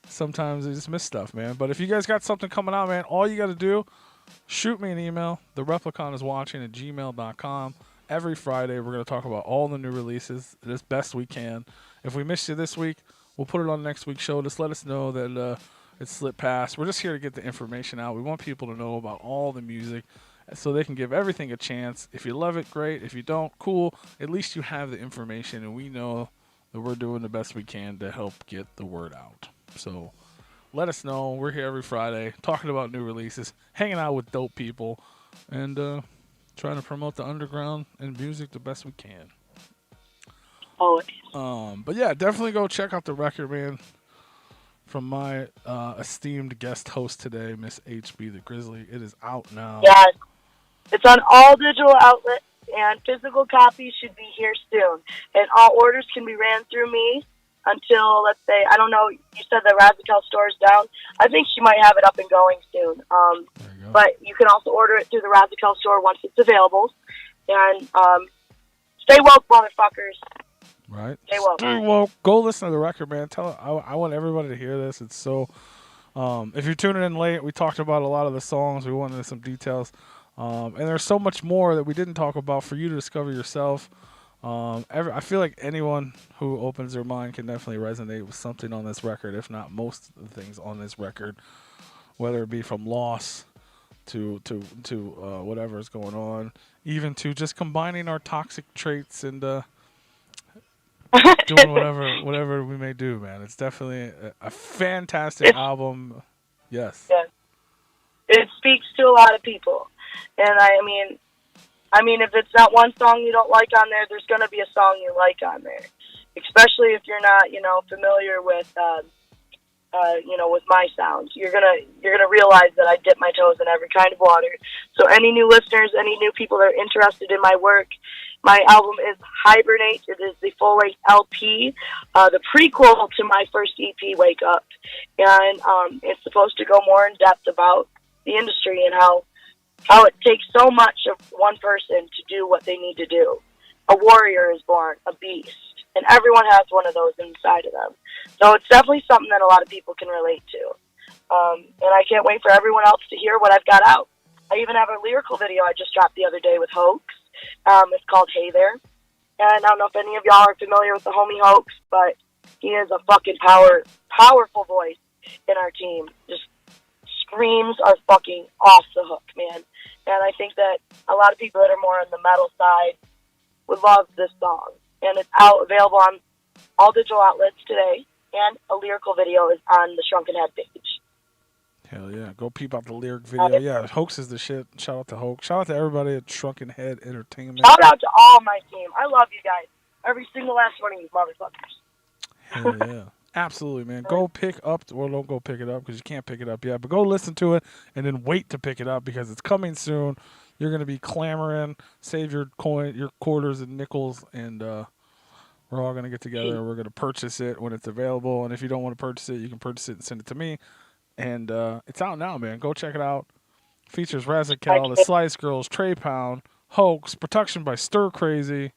Sometimes I just miss stuff, man. But if you guys got something coming out, man, all you got to do, shoot me an email, therepliconiswatching at gmail.com. Every Friday, we're going to talk about all the new releases as best we can. If we missed you this week, we'll put it on next week's show. Just let us know that it slipped past. We're just here to get the information out. We want people to know about all the music so they can give everything a chance. If you love it, great. If you don't, cool. At least you have the information, and we know that we're doing the best we can to help get the word out. So let us know. We're here every Friday talking about new releases, hanging out with dope people, and trying to promote the underground and music the best we can. Always. But yeah, definitely go check out the record, man, from my esteemed guest host today, Miss HB the Grizzly. It is out now. Yes. It's on all digital outlets, and physical copies should be here soon. And all orders can be ran through me until, let's say, I don't know, you said the Razikel store is down. I think she might have it up and going soon. But you can also order it through the Razikel store once it's available. And stay woke, motherfuckers. Right. Stay woke. Stay woke. Go listen to the record, man. I want everybody to hear this. It's so... if you're tuning in late, we talked about a lot of the songs. We went into some details. And there's so much more that we didn't talk about for you to discover yourself. I feel like anyone who opens their mind can definitely resonate with something on this record, if not most of the things on this record, whether it be from loss to whatever is going on, even to just combining our toxic traits and doing whatever we may do, man. It's definitely a fantastic album. Yes. Yes. It speaks to a lot of people. And I mean, if it's not one song you don't like on there, there's going to be a song you like on there. Especially if you're not, familiar with, with my sounds. You're gonna realize that I dip my toes in every kind of water. So any new listeners, any new people that are interested in my work, my album is Hibernate. It is the full-length LP, the prequel to my first EP, Wake Up. And it's supposed to go more in depth about the industry and how it takes so much of one person to do what they need to do. A warrior is born, a beast, and everyone has one of those inside of them. So it's definitely something that a lot of people can relate to. And I can't wait for everyone else to hear what I've got out. I even have a lyrical video I just dropped the other day with Hoax. It's called Hey There. And I don't know if any of y'all are familiar with the homie Hoax, but he is a fucking powerful voice in our team. Just screams are fucking off the hook, man. And I think that a lot of people that are more on the metal side would love this song. And it's available on all digital outlets today, and a lyrical video is on the Shrunken Head page. Hell yeah. Go peep out the lyric video. Yeah, Hoax is the shit. Shout out to Hoax. Shout out to everybody at Shrunken Head Entertainment. Shout out to all my team. I love you guys. Every single last one of you motherfuckers. Hell yeah. Absolutely, man. Go pick up. Well, don't go pick it up because you can't pick it up yet. But go listen to it and then wait to pick it up because it's coming soon. You're going to be clamoring. Save your coin, your quarters and nickels, and we're all going to get together. We're going to purchase it when it's available. And if you don't want to purchase it, you can purchase it and send it to me. And it's out now, man. Go check it out. Features Razakel, The Slice Girls, Trey Pound, Hoax, production by Stir Crazy.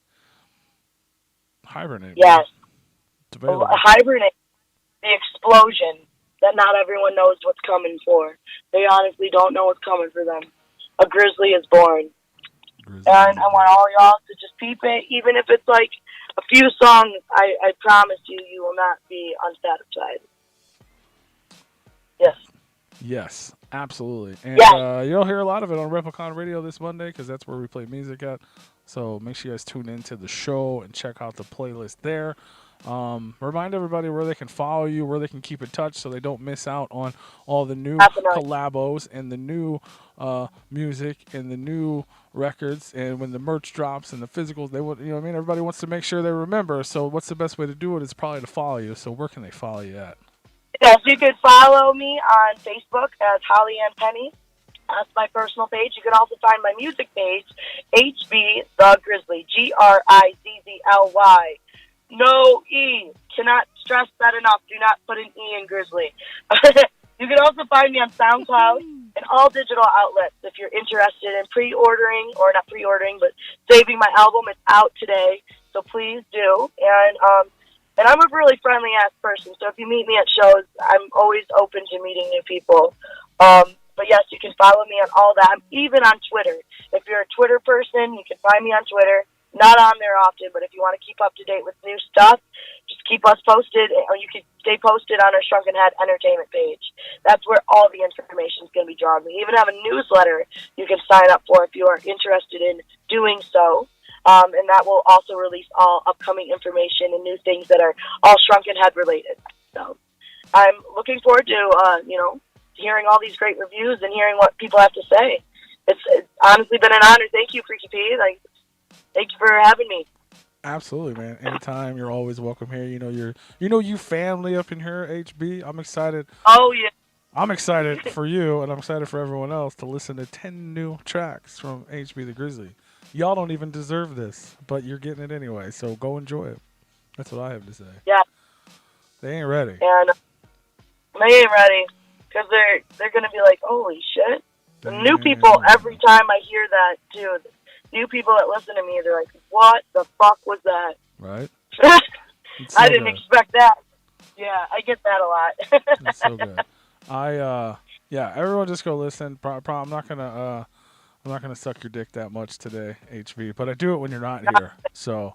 Hibernate. Yes. It's available. Hibernate. The explosion that not everyone knows what's coming for. They honestly don't know what's coming for them. A grizzly is born. And I want all y'all to just peep it. Even if it's like a few songs, I promise you, you will not be unsatisfied. Yes. Yes, absolutely. And yes. You'll hear a lot of it on Replicon Radio this Monday because that's where we play music at. So make sure you guys tune into the show and check out the playlist there. Remind everybody where they can follow you, where they can keep in touch so they don't miss out on all the new collabos and the new music and the new records. And when the merch drops and the physicals, they want, you know what I mean? Everybody wants to make sure they remember. So what's the best way to do it is probably to follow you. So where can they follow you at? Yes, you can follow me on Facebook as Holly Ann Penny. That's my personal page. You can also find my music page, HB The Grizzly, GRIZZLY. No E. Cannot stress that enough. Do not put an E in Grizzly. You can also find me on SoundCloud and all digital outlets if you're interested in pre-ordering, or not pre-ordering, but saving my album. It's out today, so please do. And I'm a really friendly-ass person, so if you meet me at shows, I'm always open to meeting new people. But yes, you can follow me on all that. I'm even on Twitter. If you're a Twitter person, you can find me on Twitter. Not on there often, but if you want to keep up to date with new stuff, just keep us posted, or you can stay posted on our Shrunken Head Entertainment page. That's where all the information is going to be drawn. We even have a newsletter you can sign up for if you are interested in doing so. And that will also release all upcoming information and new things that are all Shrunken Head related. So I'm looking forward to, hearing all these great reviews and hearing what people have to say. It's honestly been an honor. Thank you, Freaky P. Thank you for having me. Absolutely, man. Anytime, you're always welcome here. You family up in here, HB. I'm excited. Oh yeah. I'm excited for you, and I'm excited for everyone else to listen to 10 new tracks from HB the Grizzly. Y'all don't even deserve this, but you're getting it anyway, so go enjoy it. That's what I have to say. Yeah. They ain't ready. And they ain't ready, because they're going to be like, holy shit. The new people, every time I hear that, too, new people that listen to me, they're like, what the fuck was that? Right. I didn't expect that. Yeah, I get that a lot. It's so good. Everyone just go listen. I'm not gonna suck your dick that much today, HV, but I do it when you're not here. So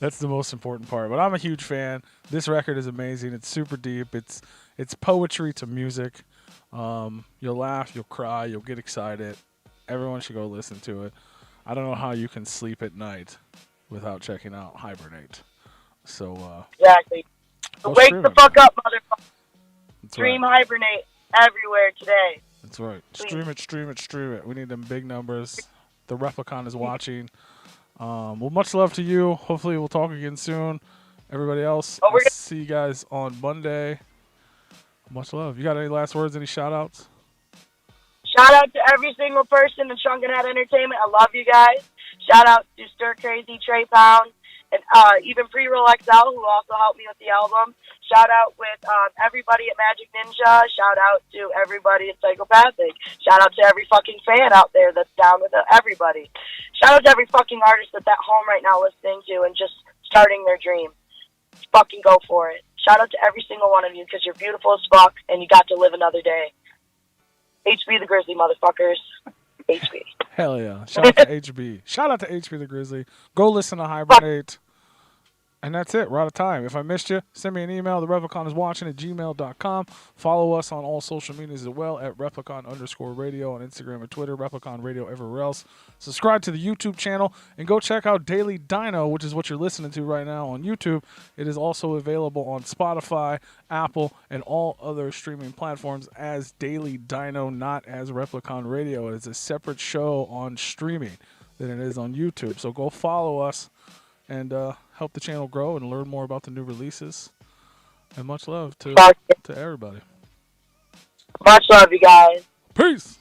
that's the most important part. But I'm a huge fan. This record is amazing. It's super deep. It's poetry to music. You'll laugh, you'll cry, you'll get excited. Everyone should go listen to it. I don't know how you can sleep at night without checking out Hibernate. So exactly. So wake the fuck up, motherfucker. Stream right. Hibernate everywhere today. That's right. Please. Stream it. We need them big numbers. The Replicon is watching. Well, much love to you. Hopefully we'll talk again soon. Everybody else, see you guys on Monday. Much love. You got any last words, any shout-outs? Shout out to every single person in Shrunken Head Entertainment. I love you guys. Shout out to Stir Crazy, Trey Pound, and even Pre-Roll XL, who also helped me with the album. Shout out with everybody at Magic Ninja. Shout out to everybody at Psychopathic. Shout out to every fucking fan out there that's down with everybody. Shout out to every fucking artist that's at home right now listening to and just starting their dream. Fucking go for it. Shout out to every single one of you because you're beautiful as fuck and you got to live another day. HB the Grizzly, motherfuckers. HB. Hell yeah. Shout out to HB. Shout out to HB the Grizzly. Go listen to Hibernate. And that's it. We're out of time. If I missed you, send me an email, therepliconiswatching@gmail.com. Follow us on all social medias as well at Replicon_radio on Instagram and Twitter, Replicon Radio everywhere else. Subscribe to the YouTube channel and go check out Daily DINO, which is what you're listening to right now on YouTube. It is also available on Spotify, Apple, and all other streaming platforms as Daily DINO, not as Replicon Radio. It is a separate show on streaming than it is on YouTube. So go follow us and help the channel grow and learn more about the new releases. And much love to everybody. Much love, you guys. Peace.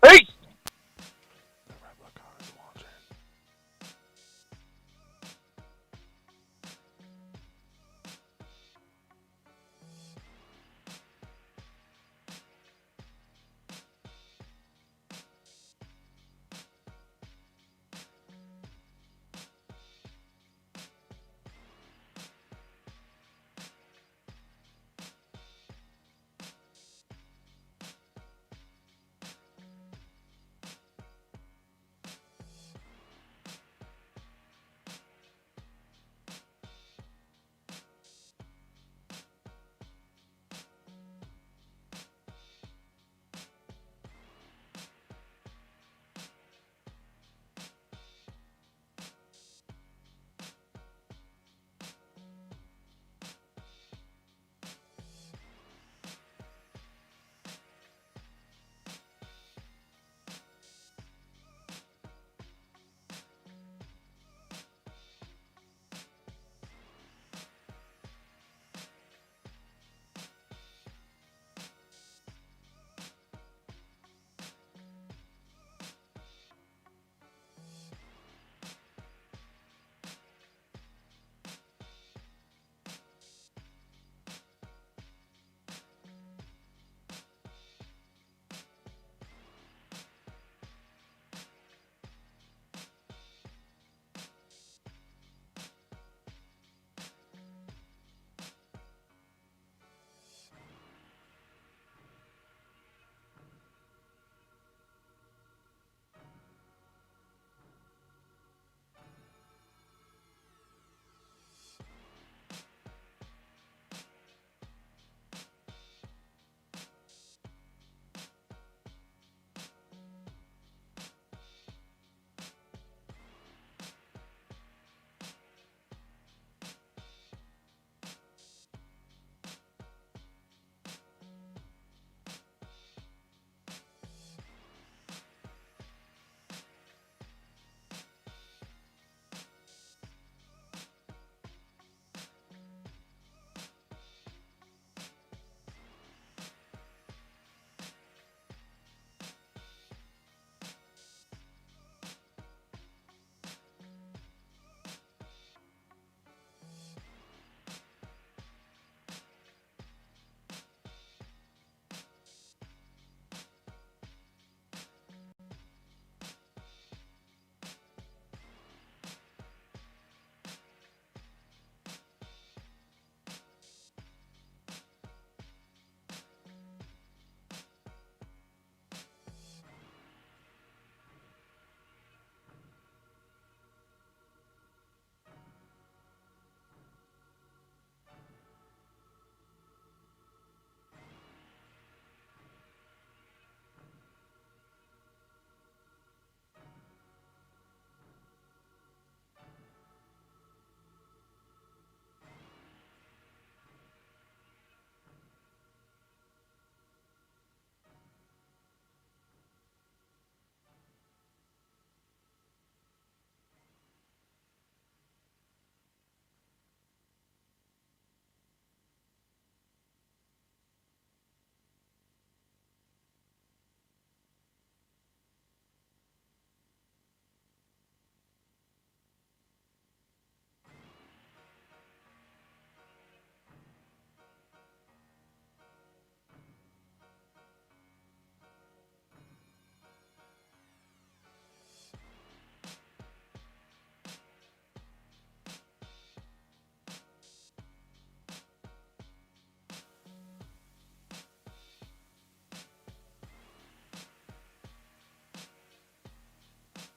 Peace.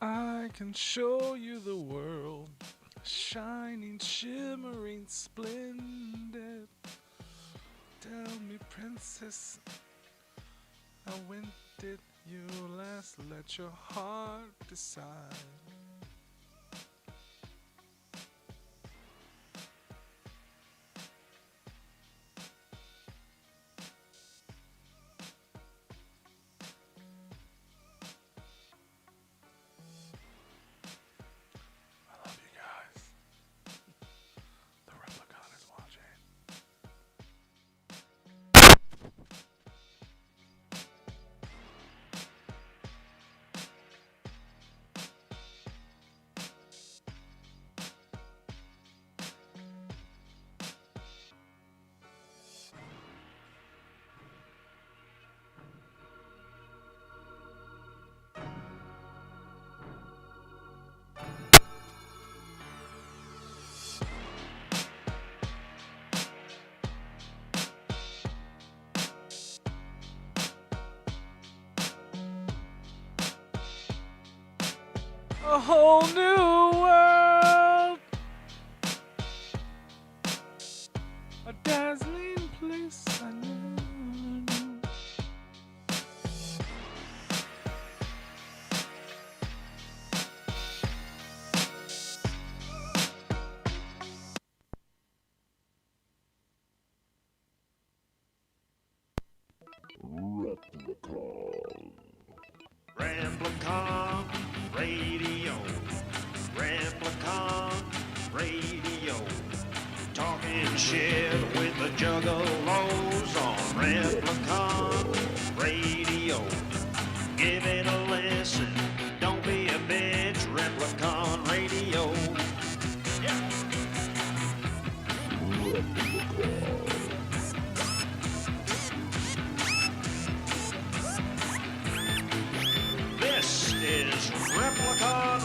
I can show you the world. Show shining, shimmering, splendid. Tell me, princess, when did you last let your heart decide? I love you guys. The Replicon is watching. A whole new world, a dazzling place I never knew. Replicon Radio. Replicon Radio. Talking shit with the juggalo.